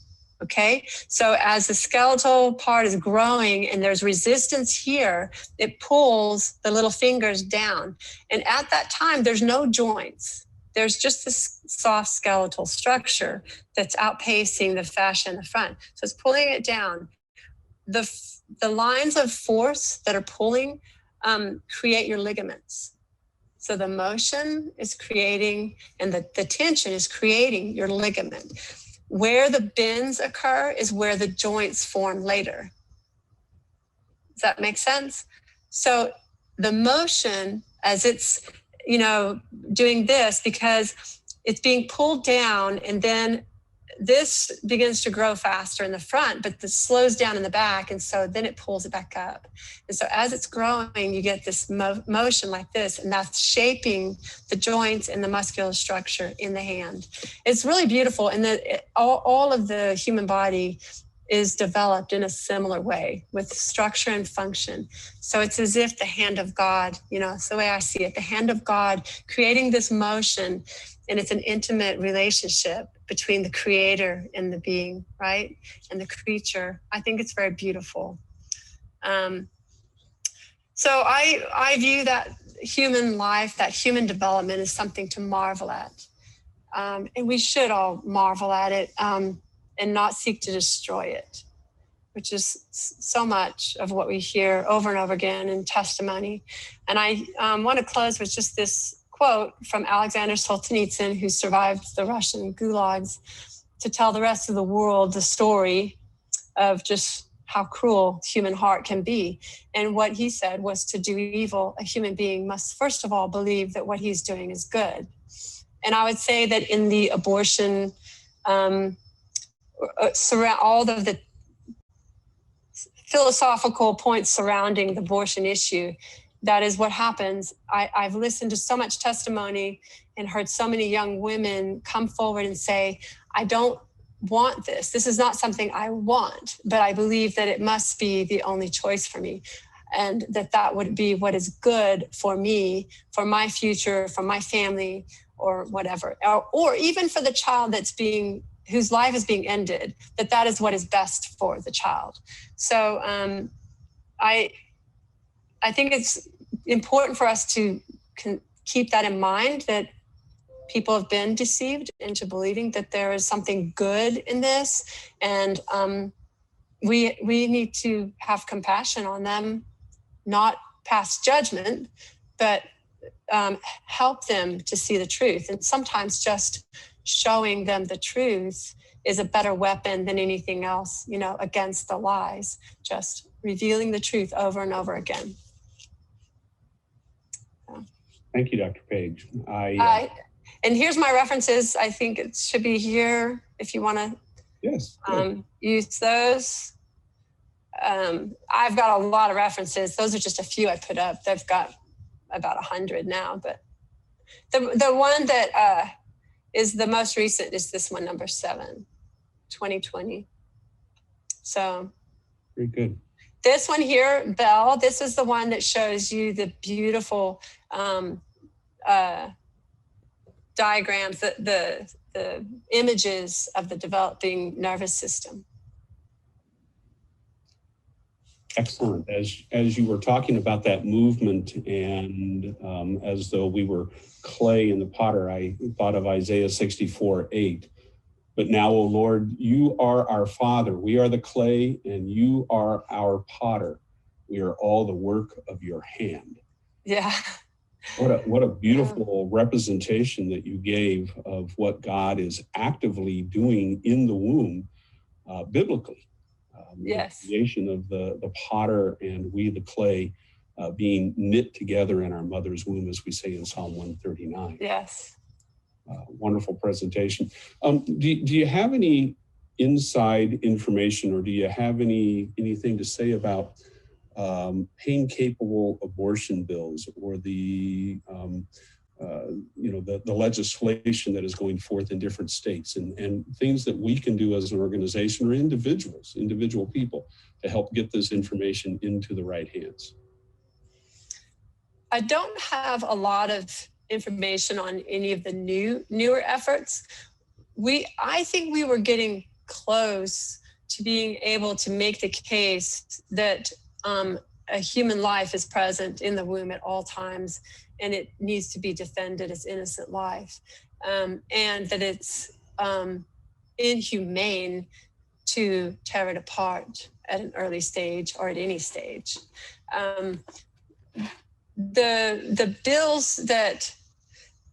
Speaker 2: Okay, so as the skeletal part is growing and there's resistance here, it pulls the little fingers down. And at that time, there's no joints. There's just this soft skeletal structure that's outpacing the fascia in the front. So it's pulling it down. The lines of force that are pulling create your ligaments. So the motion is creating, and the tension is creating your ligament. Where the bends occur is where the joints form later. Does that make sense? So the motion, as it's, doing this, because it's being pulled down, and then this begins to grow faster in the front, but this slows down in the back. And so then it pulls it back up. And so as it's growing, you get this motion like this, and that's shaping the joints and the muscular structure in the hand. It's really beautiful. And all of the human body is developed in a similar way with structure and function. So it's as if the hand of God, it's the way I see it, the hand of God creating this motion, and it's an intimate relationship between the creator and the being, right? And the creature. I think it's very beautiful. So I view that human life, that human development, as something to marvel at. And we should all marvel at it and not seek to destroy it, which is so much of what we hear over and over again in testimony. And I want to close with just this quote from Alexander Solzhenitsyn, who survived the Russian gulags, to tell the rest of the world the story of just how cruel human heart can be. And what he said was, to do evil, a human being must first of all believe that what he's doing is good. And I would say that in the abortion, surround all of the philosophical points surrounding the abortion issue, that is what happens. I've listened to so much testimony and heard so many young women come forward and say, I don't want this. This is not something I want, but I believe that it must be the only choice for me. And that would be what is good for me, for my future, for my family, or whatever. Or even for the child whose life is being ended, that is what is best for the child. So I think it's important for us to keep that in mind, that people have been deceived into believing that there is something good in this. And we need to have compassion on them, not pass judgment, but help them to see the truth. And sometimes just showing them the truth is a better weapon than anything else, you know, against the lies, just revealing the truth over and over again.
Speaker 3: Thank you, Dr. Page.
Speaker 2: And here's my references. I think it should be here if you want to
Speaker 3: Yes,
Speaker 2: use those. I've got a lot of references. Those are just a few I put up. They've got about 100 now, but the one that is the most recent is this one, number 7, 2020. So
Speaker 3: very good.
Speaker 2: This one here, Bell, this is the one that shows you the beautiful diagrams, the images of the developing nervous system.
Speaker 3: Excellent. As you were talking about that movement, and as though we were clay in the potter, I thought of Isaiah 64:8. But now, O Lord, you are our Father. We are the clay, and you are our potter. We are all the work of your hand.
Speaker 2: Yeah.
Speaker 3: What a beautiful representation that you gave of what God is actively doing in the womb, biblically.
Speaker 2: Yes.
Speaker 3: The creation of the potter and we the clay being knit together in our mother's womb, as we say in Psalm 139.
Speaker 2: Yes.
Speaker 3: Wonderful presentation. Do you have any inside information, or do you have anything to say about pain-capable abortion bills, or the legislation that is going forth in different states, and things that we can do as an organization or individual people to help get this information into the right hands?
Speaker 2: I don't have a lot of information on any of the newer efforts. I think we were getting close to being able to make the case that a human life is present in the womb at all times, and it needs to be defended as innocent life, and that it's inhumane to tear it apart at an early stage or at any stage. The bills that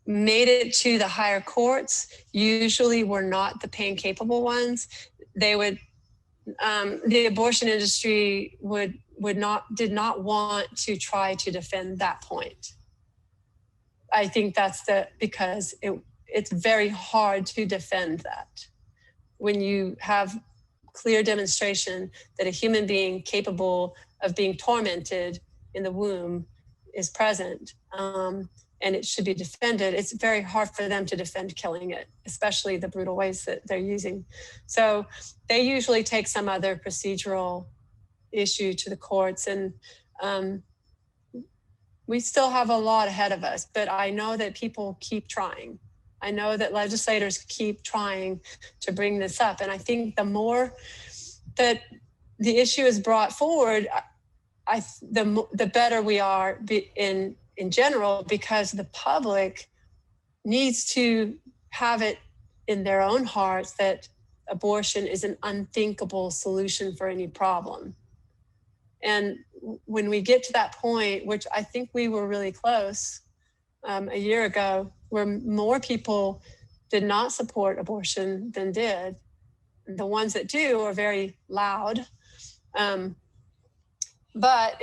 Speaker 2: made it to the higher courts usually were not the pain capable ones. They would, the abortion industry did not want to try to defend that point. I think that's because it's very hard to defend that when you have clear demonstration that a human being capable of being tormented in the womb is present, and it should be defended. It's very hard for them to defend killing it, especially the brutal ways that they're using. So they usually take some other procedural issue to the courts, and we still have a lot ahead of us, but I know that people keep trying. I know that legislators keep trying to bring this up. And I think the more that the issue is brought forward, the better we are in general, because the public needs to have it in their own hearts that abortion is an unthinkable solution for any problem. And when we get to that point, which I think we were really close a year ago, where more people did not support abortion than did, the ones that do are very loud. But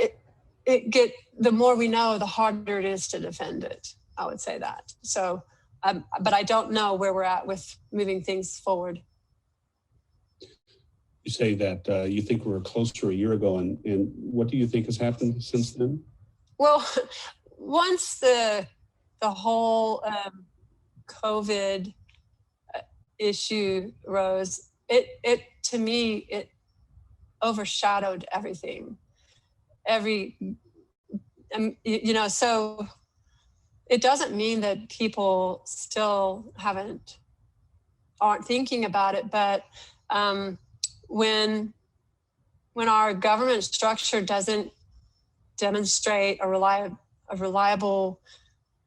Speaker 2: the more we know, the harder it is to defend it. I would say that. So, but I don't know where we're at with moving things forward.
Speaker 3: You say that you think we were closer a year ago, and what do you think has happened since then?
Speaker 2: Well, once the whole COVID issue rose, it to me, it overshadowed everything. So it doesn't mean that people still aren't thinking about it, but when our government structure doesn't demonstrate a reliable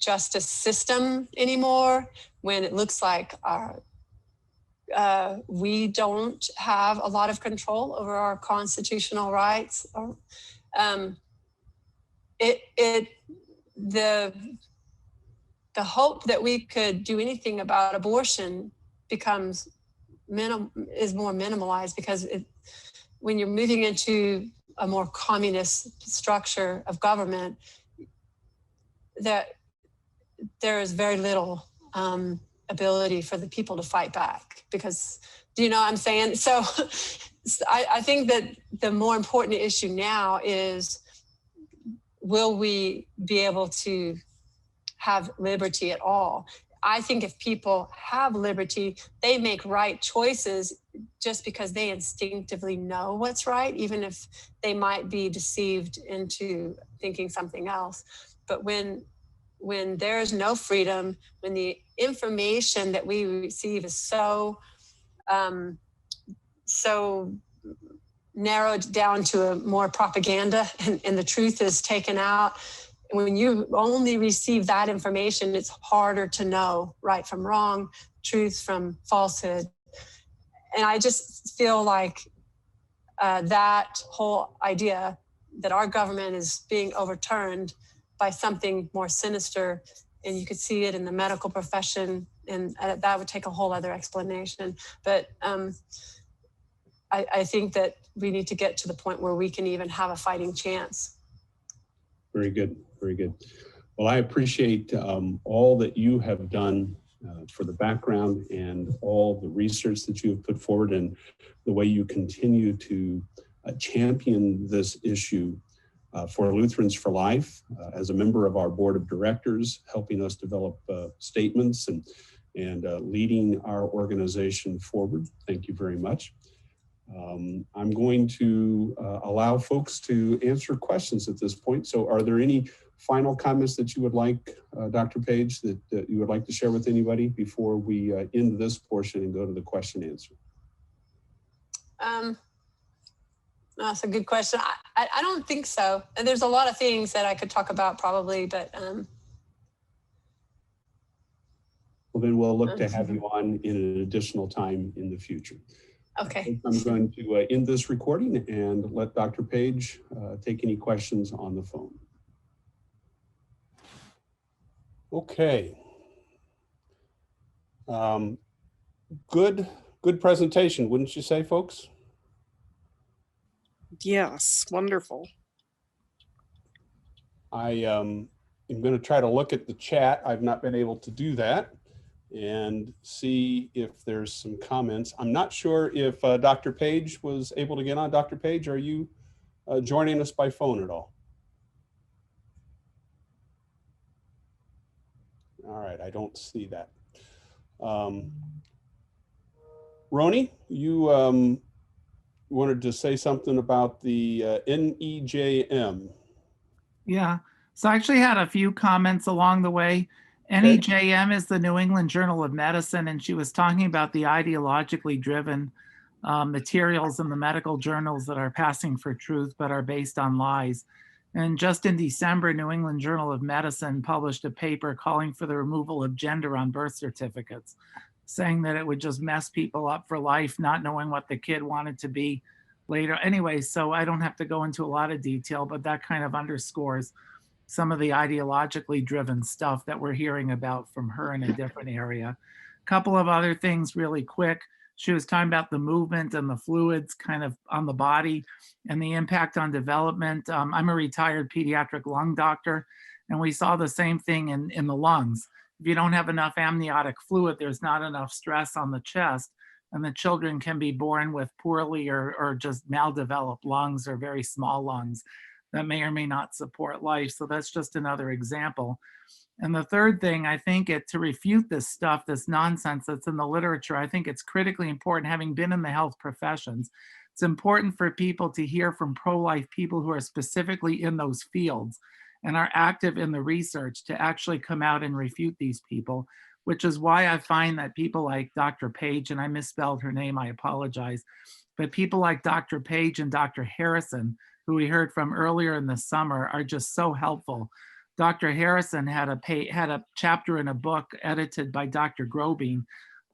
Speaker 2: justice system anymore, when it looks like we don't have a lot of control over our constitutional rights. The hope that we could do anything about abortion becomes is more minimalized, because when you're moving into a more communist structure of government, that there is very little ability for the people to fight back, because, do you know what I'm saying? So I think that the more important issue now is, will we be able to have liberty at all? I think if people have liberty, they make right choices just because they instinctively know what's right, even if they might be deceived into thinking something else. But when there's no freedom, when the information that we receive is so narrowed down to a more propaganda, and the truth is taken out, when you only receive that information, it's harder to know right from wrong, truth from falsehood. And I just feel like that whole idea that our government is being overturned by something more sinister, and you could see it in the medical profession, and that would take a whole other explanation. But I think that we need to get to the point where we can even have a fighting chance.
Speaker 3: Very good, very good. Well, I appreciate all that you have done for the background and all the research that you have put forward, and the way you continue to champion this issue for Lutherans for Life, as a member of our board of directors, helping us develop statements and leading our organization forward. Thank you very much. I'm going to allow folks to answer questions at this point. So are there any final comments that you would like, Dr. Page, that you would like to share with anybody before we end this portion and go to the question answer?
Speaker 2: That's a good question. I don't think so. And there's a lot of things that I could talk about probably, but.
Speaker 3: Well, then we'll look to have you on in an additional time in the future.
Speaker 2: Okay.
Speaker 3: I'm going to end this recording and let Dr. Page take any questions on the phone.
Speaker 1: Okay. Good presentation, wouldn't you say, folks?
Speaker 4: Yes, wonderful.
Speaker 1: I am going to try to look at the chat. I've not been able to do that, and see if there's some comments. I'm not sure if Dr. Page was able to get on. Dr. Page, are you joining us by phone at all? All right, I don't see that. Roni, you wanted to say something about the NEJM.
Speaker 5: Yeah, so I actually had a few comments along the way.
Speaker 1: Okay.
Speaker 5: NEJM is the New England Journal of Medicine, and she was talking about the ideologically driven materials in the medical journals that are passing for truth but are based on lies. And just in December, New England Journal of Medicine published a paper calling for the removal of gender on birth certificates, saying that it would just mess people up for life, not knowing what the kid wanted to be later. Anyway, so I don't have to go into a lot of detail, but that kind of underscores some of the ideologically driven stuff that we're hearing about from her in a different area. A couple of other things really quick. She was talking about the movement and the fluids kind of on the body and the impact on development. I'm a retired pediatric lung doctor, and we saw the same thing in the lungs. If you don't have enough amniotic fluid, there's not enough stress on the chest, and the children can be born with poorly or just maldeveloped lungs or very small lungs that may or may not support life. So that's just another example. And the third thing, I think to refute this stuff, this nonsense that's in the literature, I think it's critically important, having been in the health professions, it's important for people to hear from pro-life people who are specifically in those fields and are active in the research to actually come out and refute these people, which is why I find that people like Dr. Page, and I misspelled her name, I apologize, but people like Dr. Page and Dr. Harrison, who we heard from earlier in the summer, are just so helpful. Dr. Harrison had a chapter in a book edited by Dr. Grobing.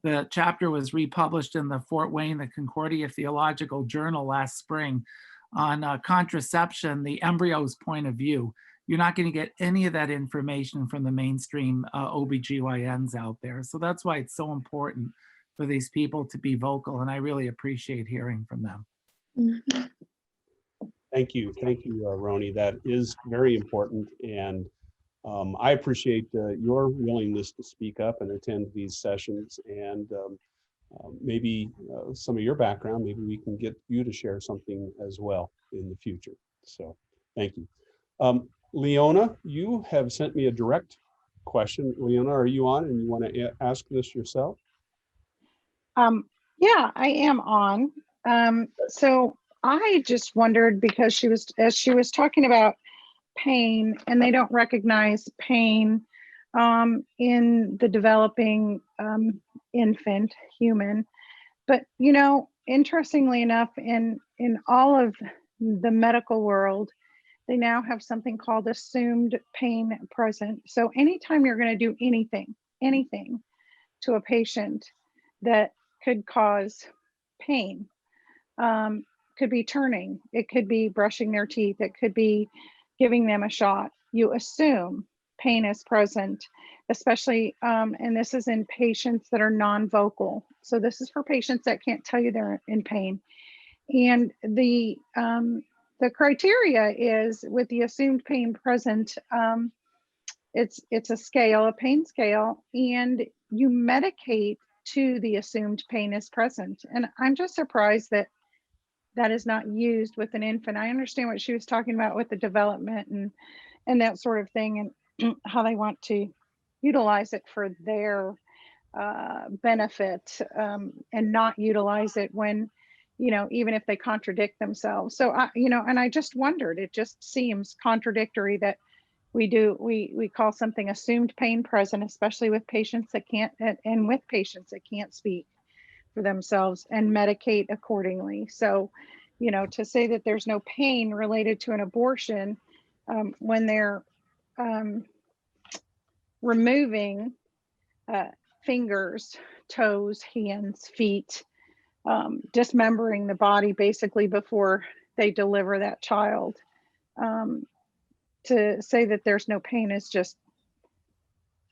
Speaker 5: The chapter was republished in the Fort Wayne, the Concordia Theological Journal last spring on contraception, the embryo's point of view. You're not going to get any of that information from the mainstream OBGYNs out there. So that's why it's so important for these people to be vocal, and I really appreciate hearing from them.
Speaker 1: Thank you, Roni. That is very important, and I appreciate your willingness to speak up and attend these sessions, and maybe some of your background, maybe we can get you to share something as well in the future. So thank you. Leona, you have sent me a direct question. Leona, are you on and you want to ask this yourself?
Speaker 4: Yeah, I am on. So I just wondered, because as she was talking about pain, and they don't recognize pain in the developing infant human. But, you know, interestingly enough, in all of the medical world, they now have something called assumed pain present. So anytime you're going to do anything to a patient that could cause pain, could be turning, it could be brushing their teeth, it could be giving them a shot, you assume pain is present, especially, and this is in patients that are non-vocal. So this is for patients that can't tell you they're in pain. And the criteria is, with the assumed pain present, it's a scale, a pain scale, and you medicate to the assumed pain is present. And I'm just surprised that that is not used with an infant. I understand what she was talking about with the development and that sort of thing, and how they want to utilize it for their benefit, and not utilize it when, you know, even if they contradict themselves. So and I just wondered, it just seems contradictory that we call something assumed pain present, especially with patients that can't, and with patients that can't speak for themselves, and medicate accordingly. So, you know, to say that there's no pain related to an abortion, when they're removing fingers, toes, hands, feet, dismembering the body basically before they deliver that child, to say that there's no pain is just,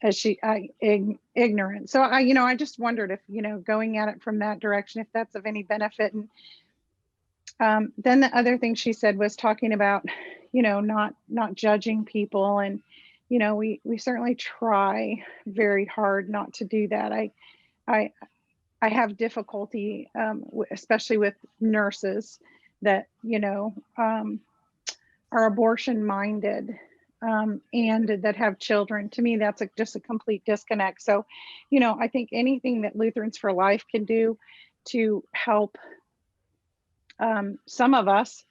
Speaker 4: ignorant. So I just wondered if, going at it from that direction, if that's of any benefit. And then the other thing she said was talking about, not judging people. And, we certainly try very hard not to do that. I have difficulty, especially with nurses that, are abortion minded, and that have children. To me, that's just a complete disconnect. So, I think anything that Lutherans for Life can do to help some of us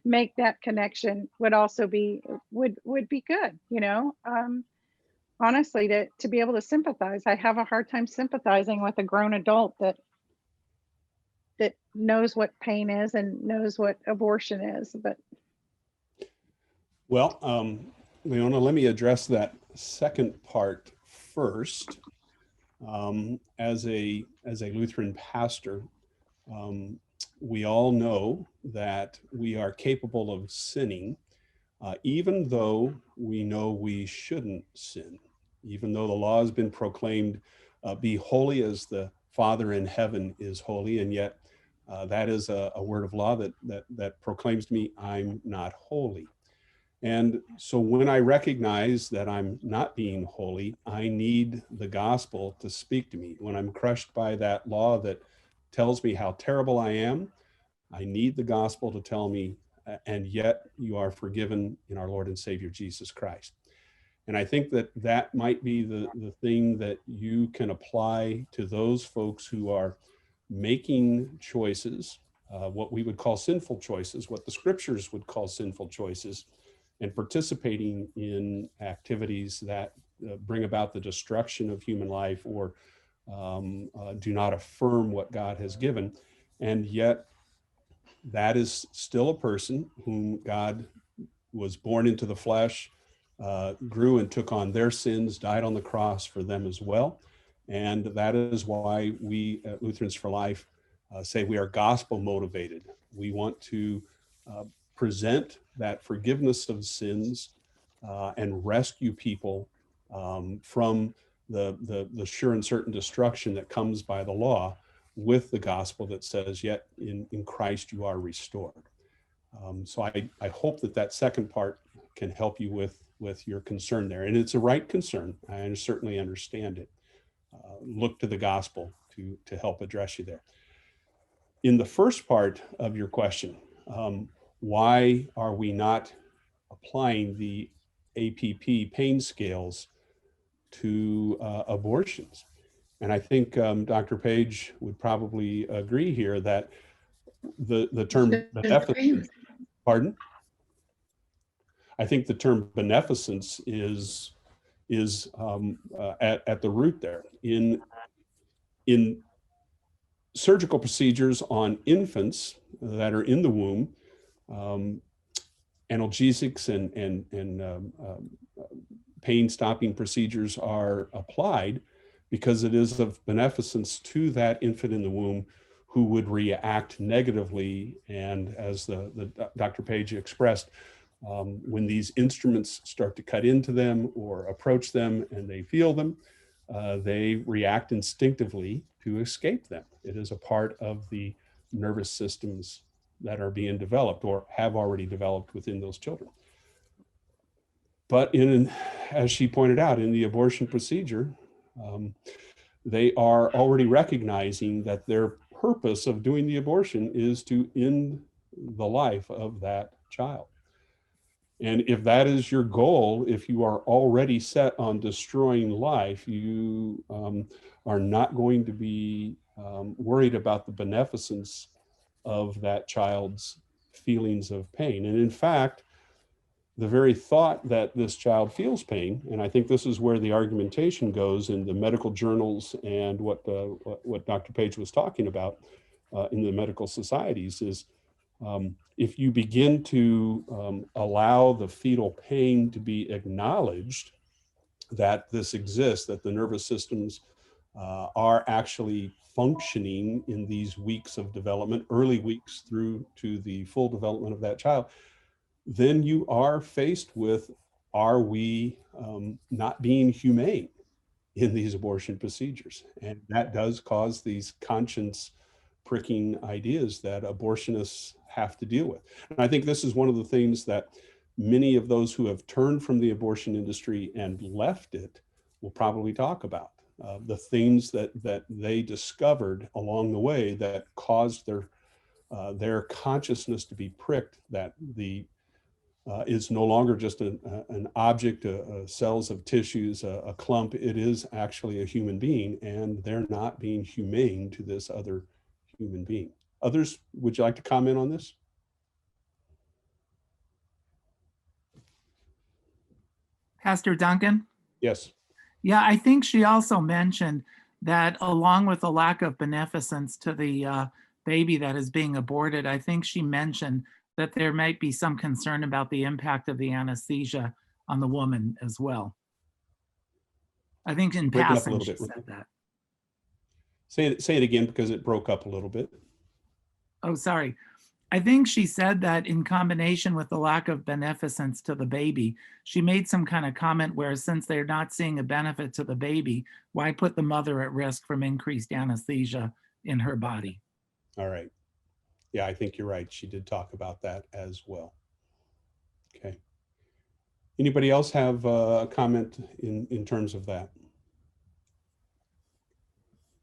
Speaker 4: make that connection would also be good. Honestly, to be able to sympathize. I have a hard time sympathizing with a grown adult that knows what pain is and knows what abortion is. But
Speaker 1: well, Leona, let me address that second part first. As a Lutheran pastor, we all know that we are capable of sinning, even though we know we shouldn't sin, even though the law has been proclaimed, be holy as the Father in heaven is holy, and yet that is a word of law that proclaims to me I'm not holy. And so when I recognize that I'm not being holy, I need the gospel to speak to me. When I'm crushed by that law that tells me how terrible I am, I need the gospel to tell me, and yet you are forgiven in our Lord and Savior, Jesus Christ. And I think that might be the thing that you can apply to those folks who are making choices, what we would call sinful choices, what the scriptures would call sinful choices, and participating in activities that bring about the destruction of human life, or do not affirm what God has given. And yet that is still a person whom God was born into the flesh, grew and took on their sins, died on the cross for them as well. And that is why we at Lutherans for Life say we are gospel motivated. We want to present that forgiveness of sins and rescue people from the sure and certain destruction that comes by the law, with the gospel that says, yet in Christ you are restored. So I hope that that second part can help you with your concern there. And it's a right concern. I certainly understand it. Look to the gospel to help address you there. In the first part of your question, why are we not applying the APP pain scales to abortions? And I think Dr. Page would probably agree here that the term beneficence, pardon? I think the term beneficence is at the root there. In surgical procedures on infants that are in the womb, analgesics and pain stopping procedures are applied because it is of beneficence to that infant in the womb who would react negatively. And as the Dr. Page expressed, when these instruments start to cut into them or approach them and they feel them, they react instinctively to escape them. It is a part of the nervous systems that are being developed or have already developed within those children. But as she pointed out, in the abortion procedure, they are already recognizing that their purpose of doing the abortion is to end the life of that child. And if that is your goal, if you are already set on destroying life, you are not going to be worried about the beneficence of that child's feelings of pain. And in fact, the very thought that this child feels pain, and I think this is where the argumentation goes in the medical journals and what Dr. Page was talking about in the medical societies, is if you begin to allow the fetal pain to be acknowledged, that this exists, that the nervous systems are actually functioning in these weeks of development, early weeks through to the full development of that child, then you are faced with, are we not being humane in these abortion procedures? And that does cause these conscience pricking ideas that abortionists have to deal with. And I think this is one of the things that many of those who have turned from the abortion industry and left it will probably talk about. The things that they discovered along the way that caused their consciousness to be pricked, that is no longer just an object, cells of tissues, a clump. It is actually a human being, and they're not being humane to this other human being. Others, would you like to comment on this?
Speaker 5: Pastor Duncan?
Speaker 1: Yes.
Speaker 5: Yeah, I think she also mentioned that along with the lack of beneficence to the baby that is being aborted, I think she mentioned that there might be some concern about the impact of the anesthesia on the woman as well. I think in passing she said that.
Speaker 1: Say it again, because it broke up a little bit.
Speaker 5: Oh, sorry. I think she said that in combination with the lack of beneficence to the baby, she made some kind of comment where, since they're not seeing a benefit to the baby, why put the mother at risk from increased anesthesia in her body?
Speaker 1: All right. Yeah, I think you're right. She did talk about that as well. Okay. Anybody else have a comment in terms of that?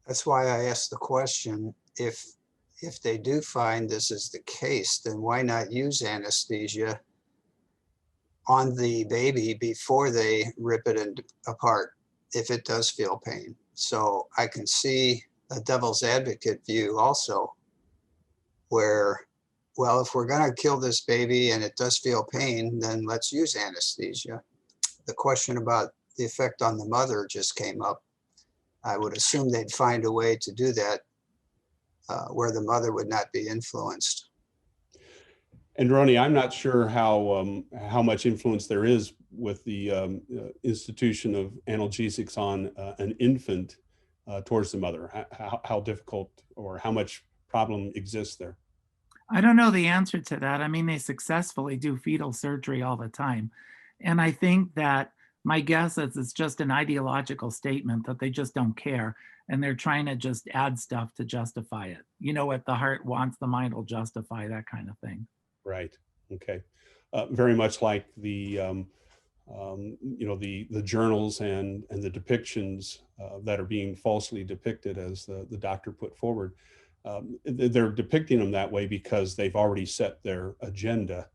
Speaker 6: That's why I asked the question, if they do find this is the case, then why not use anesthesia on the baby before they rip it apart if it does feel pain? So I can see a devil's advocate view also, where, well, if we're going to kill this baby and it does feel pain, then let's use anesthesia. The question about the effect on the mother just came up. I would assume they'd find a way to do that where the mother would not be influenced.
Speaker 1: And Ronnie, I'm not sure how much influence there is with the institution of analgesics on an infant towards the mother. How difficult or how much problem exists there?
Speaker 5: I don't know the answer to that. I mean, they successfully do fetal surgery all the time. And I think that my guess is it's just an ideological statement that they just don't care. And they're trying to just add stuff to justify it. You know, what the heart wants, the mind will justify, that kind of thing.
Speaker 1: Right. Okay. Very much like the the journals and the depictions that are being falsely depicted, as the doctor put forward. They're depicting them that way because they've already set their agenda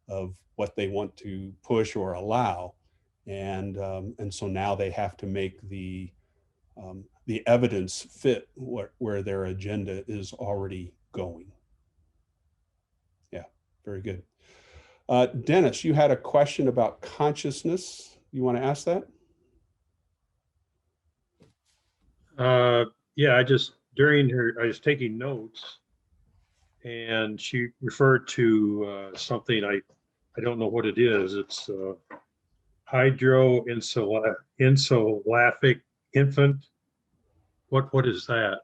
Speaker 1: of what they want to push or allow, and so now they have to make the evidence fit where their agenda is already going. Yeah, very good. Dennis, you had a question about consciousness. You want to ask that?
Speaker 7: Yeah, I was taking notes, and she referred to something I don't know what it is. It's hydroinsulaphic infant. What is that?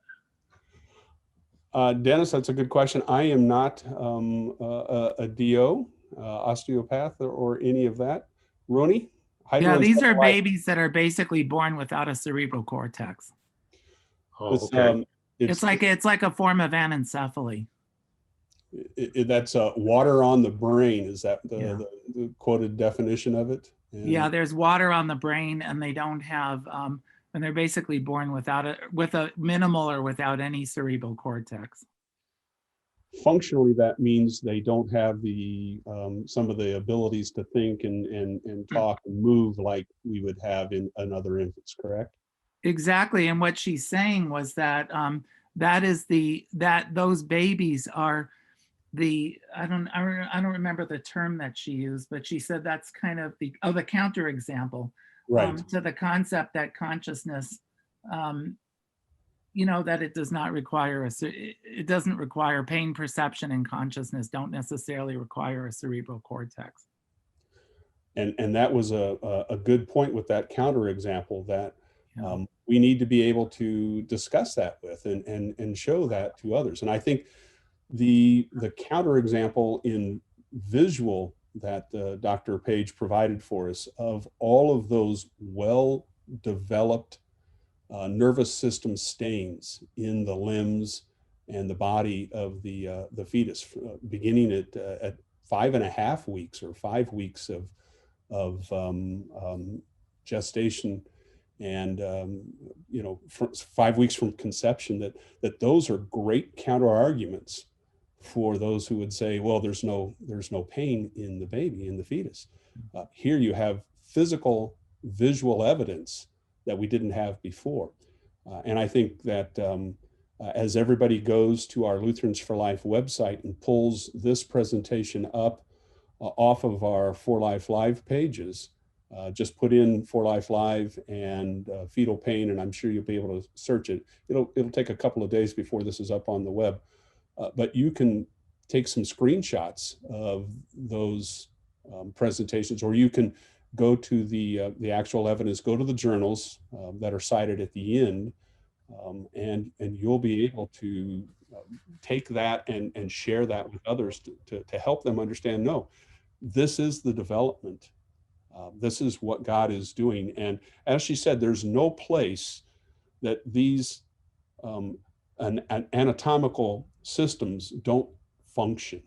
Speaker 1: Dennis, that's a good question. I am not a DO, osteopath, or any of that. Roni?
Speaker 5: Yeah, these are babies that are basically born without a cerebral cortex.
Speaker 7: Oh, okay.
Speaker 5: It's like a form of anencephaly.
Speaker 1: That's water on the brain. Is that the quoted definition of it? And
Speaker 5: yeah, there's water on the brain, and they don't have, and they're basically born with a minimal or without any cerebral cortex.
Speaker 1: Functionally, that means they don't have the some of the abilities to think and talk and move like we would have in other infants, correct?
Speaker 5: Exactly. And what she's saying was that those babies are I don't remember the term that she used, but she said that's kind of the counterexample,
Speaker 1: right,
Speaker 5: to the concept that consciousness, that it does not require it doesn't require pain perception, and consciousness don't necessarily require a cerebral cortex.
Speaker 1: and that was a good point with that counterexample that we need to be able to discuss that with and show that to others. And I think the counterexample in visual that Dr. Page provided for us of all of those well-developed nervous system stains in the limbs and the body of the fetus, beginning at 5.5 weeks or 5 weeks of gestation, and 5 weeks from conception, that those are great counter arguments for those who would say, well, there's no pain in the baby, in the fetus. Here you have physical visual evidence that we didn't have before. And I think that as everybody goes to our Lutherans for Life website and pulls this presentation up off of our For Life Live pages, just put in For Life Live and fetal pain, and I'm sure you'll be able to search it. It'll take a couple of days before this is up on the web. But you can take some screenshots of those presentations, or you can go to the actual evidence, go to the journals that are cited at the end, and you'll be able to take that and share that with others to help them understand, no, this is the development. This is what God is doing. And as she said, there's no place that these anatomical systems don't function.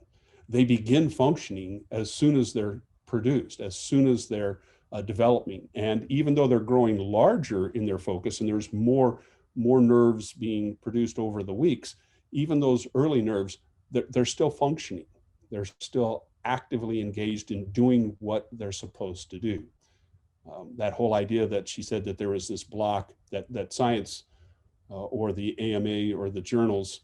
Speaker 1: They begin functioning as soon as they're produced, as soon as they're developing. And even though they're growing larger in their focus and there's more nerves being produced over the weeks, even those early nerves, they're still functioning. They're still actively engaged in doing what they're supposed to do. That whole idea that she said that there was this block that science or the AMA or the journals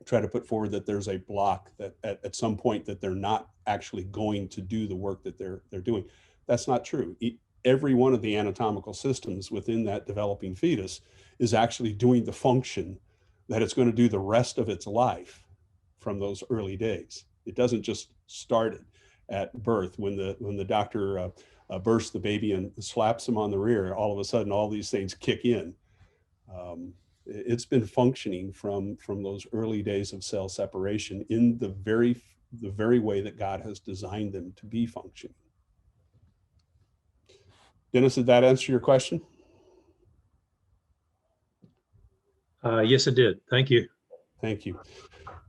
Speaker 1: try to put forward, that there's a block that at some point that they're not actually going to do the work that they're doing. That's not true. Every one of the anatomical systems within that developing fetus is actually doing the function that it's going to do the rest of its life from those early days. It doesn't just started at birth. When the doctor bursts the baby and slaps him on the rear, all of a sudden all these things kick in. It's been functioning from those early days of cell separation in the very way that God has designed them to be functioning. Dennis, did that answer your question?
Speaker 7: Yes, it did. Thank you.
Speaker 1: Thank you.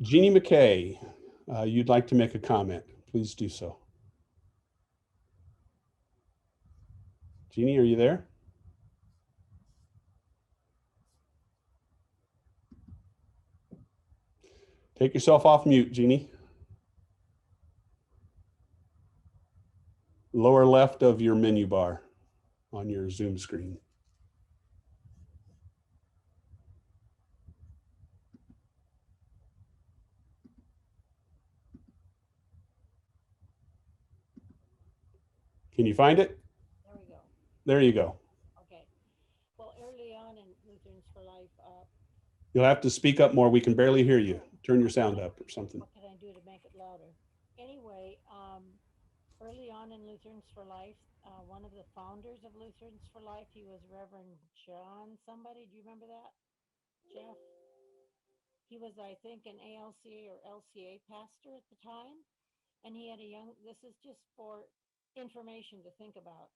Speaker 1: Jeannie McKay, you'd like to make a comment. Please do so. Jeannie, are you there? Take yourself off mute, Jeannie. Lower left of your menu bar on your Zoom screen. Can you find it?
Speaker 8: There we go.
Speaker 1: There you go.
Speaker 8: Okay. Well, early on in Lutherans for Life,
Speaker 1: You'll have to speak up more. We can barely hear you. Turn your sound up or something.
Speaker 8: what can I do to make it louder? Anyway, early on in Lutherans for Life, one of the founders of Lutherans for Life, he was Reverend John somebody. Do you remember that, Jeff? He was, I think, an ALCA or LCA pastor at the time. And he had a young, this is just for information to think about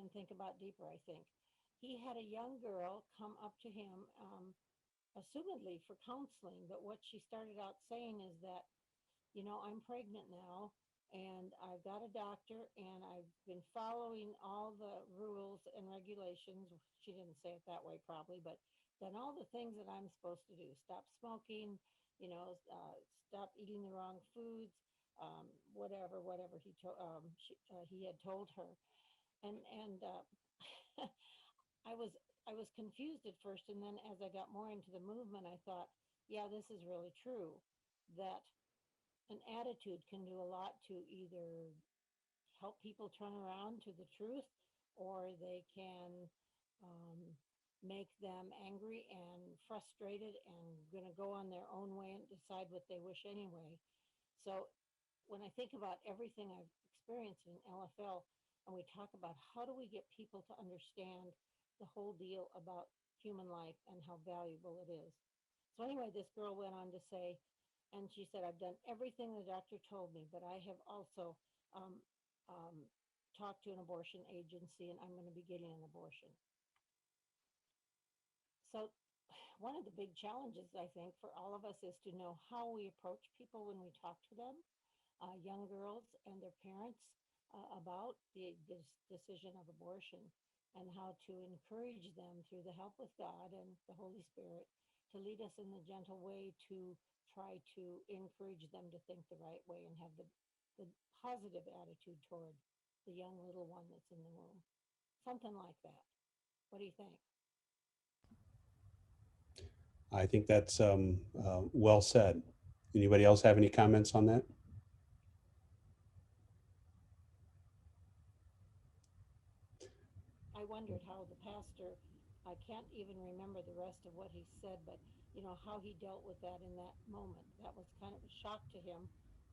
Speaker 8: and think about deeper, I think. He had a young girl come up to him, assumedly for counseling, but what she started out saying is that, you know, I'm pregnant now and I've got a doctor and I've been following all the rules and regulations. She didn't say it that way probably, but done all the things that I'm supposed to do. Stop smoking, you know, stop eating the wrong foods, whatever he had told her. And I was confused at first, and then as I got more into the movement, I thought, yeah, this is really true, that an attitude can do a lot to either help people turn around to the truth, or they can make them angry and frustrated and going to go on their own way and decide what they wish anyway. So when I think about everything I've experienced in LFL, and we talk about how do we get people to understand the whole deal about human life and how valuable it is. So anyway, this girl went on to say, and she said, I've done everything the doctor told me, but I have also talked to an abortion agency and I'm going to be getting an abortion. So one of the big challenges, I think, for all of us is to know how we approach people when we talk to them, young girls and their parents, about the decision of abortion, and how to encourage them through the help with God and the Holy Spirit to lead us in the gentle way to try to encourage them to think the right way and have the positive attitude toward the young little one that's in the womb. Something like that. What do you think?
Speaker 1: I think that's well said. Anybody else have any comments on that?
Speaker 8: I wondered how the pastor, I can't even remember the rest of what he said, but you know, how he dealt with that in that moment. That was kind of a shock to him,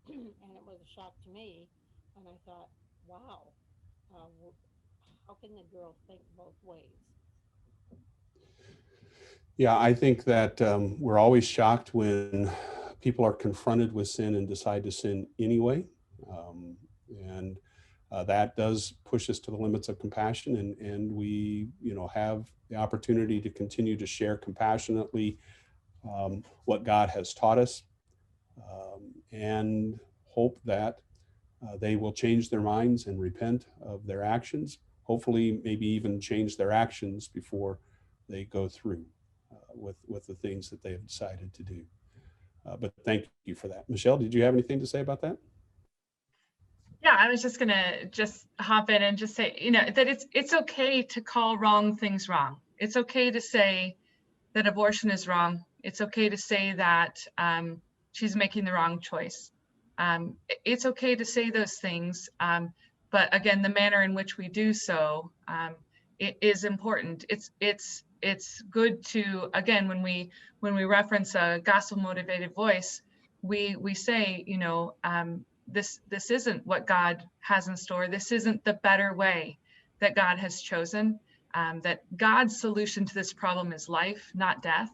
Speaker 8: and it was a shock to me. And I thought, wow, how can the girl think both ways?
Speaker 1: Yeah, I think that we're always shocked when people are confronted with sin and decide to sin anyway. And that does push us to the limits of compassion, and we, you know, have the opportunity to continue to share compassionately what God has taught us, and hope that they will change their minds and repent of their actions. Hopefully, maybe even change their actions before they go through with the things that they have decided to do. But thank you for that. Michelle, did you have anything to say about that?
Speaker 9: Yeah, I was just gonna hop in and just say, you know, that it's okay to call wrong things wrong. It's okay to say that abortion is wrong. It's okay to say that she's making the wrong choice. It's okay to say those things, but again, the manner in which we do so it is important. It's good to, again, when we reference a gospel motivated voice, we say, you know, this isn't what God has in store. This isn't the better way that God has chosen. That God's solution to this problem is life, not death.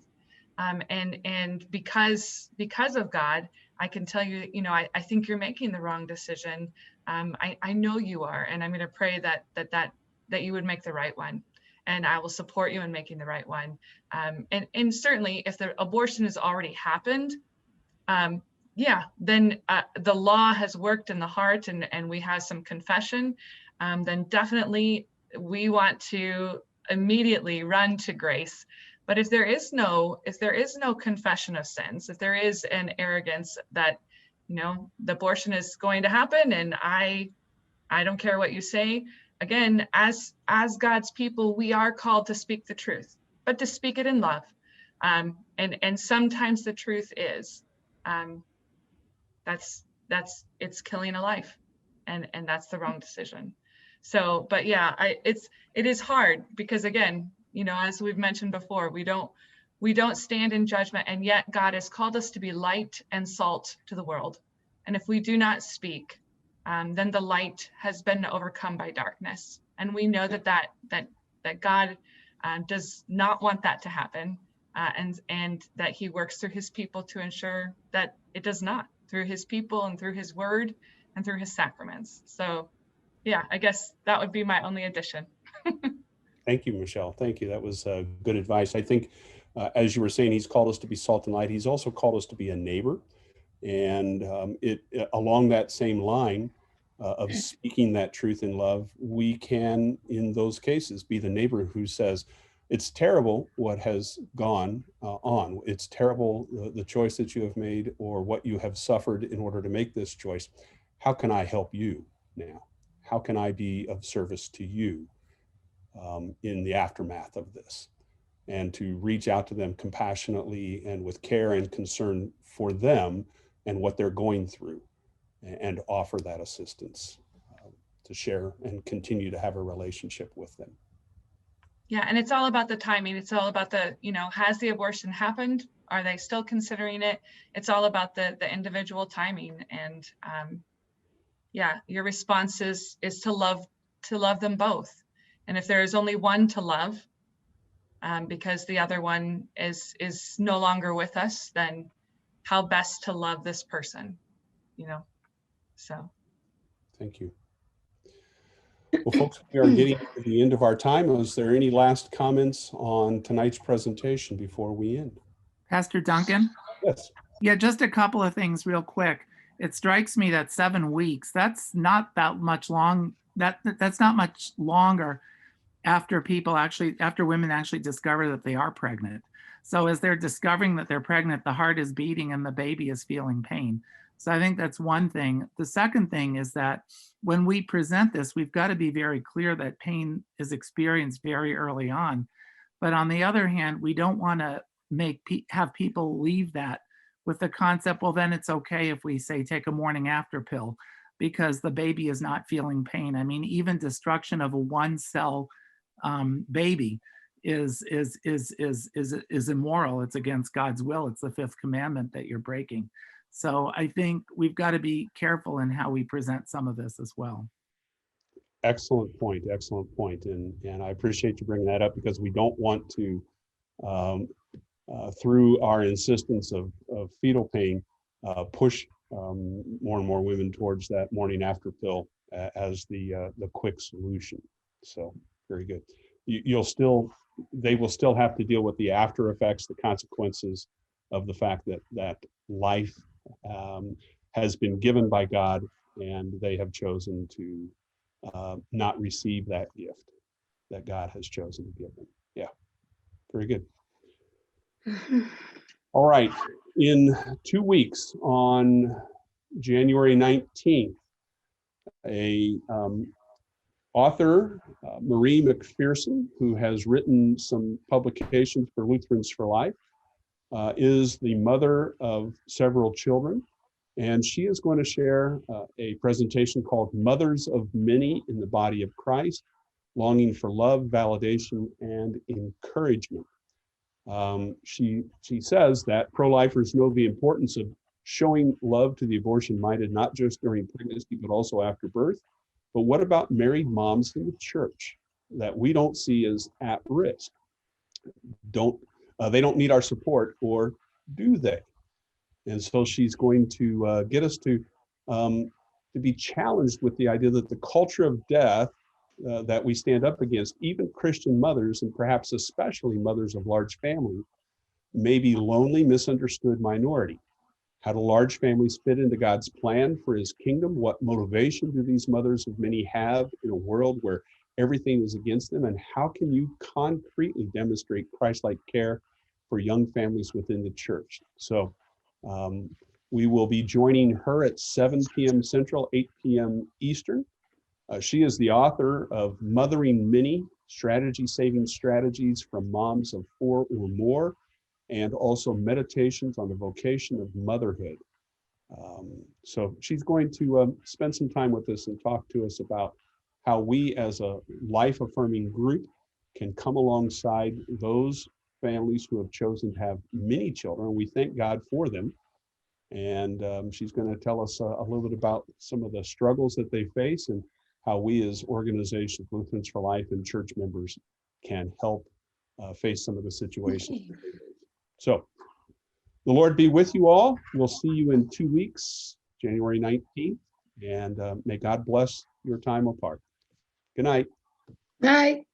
Speaker 9: And because of God, I can tell you, I think you're making the wrong decision. I know you are, and I'm going to pray that you would make the right one, and I will support you in making the right one. And certainly, if the abortion has already happened, then the law has worked in the heart, and we have some confession. Then definitely we want to immediately run to grace. But if there is no confession of sins, if there is an arrogance that, the abortion is going to happen and I don't care what you say, again, as God's people, we are called to speak the truth, but to speak it in love. And sometimes the truth is, it's killing a life, and that's the wrong decision. So, but yeah, it is hard because, again, as we've mentioned before, we don't stand in judgment, and yet God has called us to be light and salt to the world. And if we do not speak, then the light has been overcome by darkness. And we know that God does not want that to happen, and that He works through His people to ensure that it does not, through His people and through His word and through His sacraments. So yeah, I guess that would be my only addition.
Speaker 1: Thank you, Michelle. Thank you. That was good advice. I think, as you were saying, He's called us to be salt and light. He's also called us to be a neighbor. And along that same line of speaking that truth in love, we can, in those cases, be the neighbor who says, it's terrible what has gone on. It's terrible the choice that you have made or what you have suffered in order to make this choice. How can I help you now? How can I be of service to you in the aftermath of this? And to reach out to them compassionately and with care and concern for them and what they're going through, and offer that assistance to share and continue to have a relationship with them.
Speaker 9: Yeah, and it's all about the timing. It's all about has the abortion happened? Are they still considering it? It's all about the individual timing. And your response is to love them both. And if there is only one to love, because the other one is no longer with us, then how best to love this person, so.
Speaker 1: Thank you. Well, folks, we are getting to the end of our time. Is there any last comments on tonight's presentation before we end?
Speaker 5: Pastor Duncan?
Speaker 1: Yes.
Speaker 5: Yeah, just a couple of things real quick. It strikes me that 7 weeks, that's not that much that's not much longer after women actually discover that they are pregnant. So as they're discovering that they're pregnant, the heart is beating and the baby is feeling pain. So I think that's one thing. The second thing is that when we present this, we've got to be very clear that pain is experienced very early on. But on the other hand, we don't want to have people leave that with the concept, well, then it's okay if we say take a morning after pill because the baby is not feeling pain. I mean, even destruction of a one cell baby is immoral. It's against God's will. It's the fifth commandment that you're breaking. So I think we've got to be careful in how we present some of this as well.
Speaker 1: Excellent point. Excellent point. And I appreciate you bringing that up because we don't want to, through our insistence of fetal pain, push more and more women towards that morning after pill as the quick solution. So very good. They will still have to deal with the after effects, the consequences of the fact that life has been given by God and they have chosen to not receive that gift that God has chosen to give them. Yeah, very good. All right, in 2 weeks on January 19th, a author, Marie McPherson, who has written some publications for Lutherans for Life, is the mother of several children, and she is going to share a presentation called Mothers of Many in the Body of Christ, Longing for Love, Validation, and Encouragement. She says that pro-lifers know the importance of showing love to the abortion-minded, not just during pregnancy, but also after birth. But what about married moms in the church that we don't see as at risk? They don't need our support, or do they? And so she's going to get us to be challenged with the idea that the culture of death that we stand up against, even Christian mothers, and perhaps especially mothers of large families, may be lonely, misunderstood minority. How do large families fit into God's plan for his kingdom? What motivation do these mothers of many have in a world where everything is against them? And how can you concretely demonstrate Christ-like care for young families within the church? So we will be joining her at 7 p.m. Central, 8 p.m. Eastern. She is the author of Mothering Many, Strategy-Saving Strategies from Moms of 4 or More, and also Meditations on the Vocation of Motherhood. So she's going to spend some time with us and talk to us about how we as a life-affirming group can come alongside those families who have chosen to have many children. We thank God for them. And she's going to tell us a little bit about some of the struggles that they face and how we as organizations, Lutherans for Life and church members, can help face some of the situations. So the Lord be with you all. We'll see you in 2 weeks, January 19th, and may God bless your time apart. Good night.
Speaker 10: Night.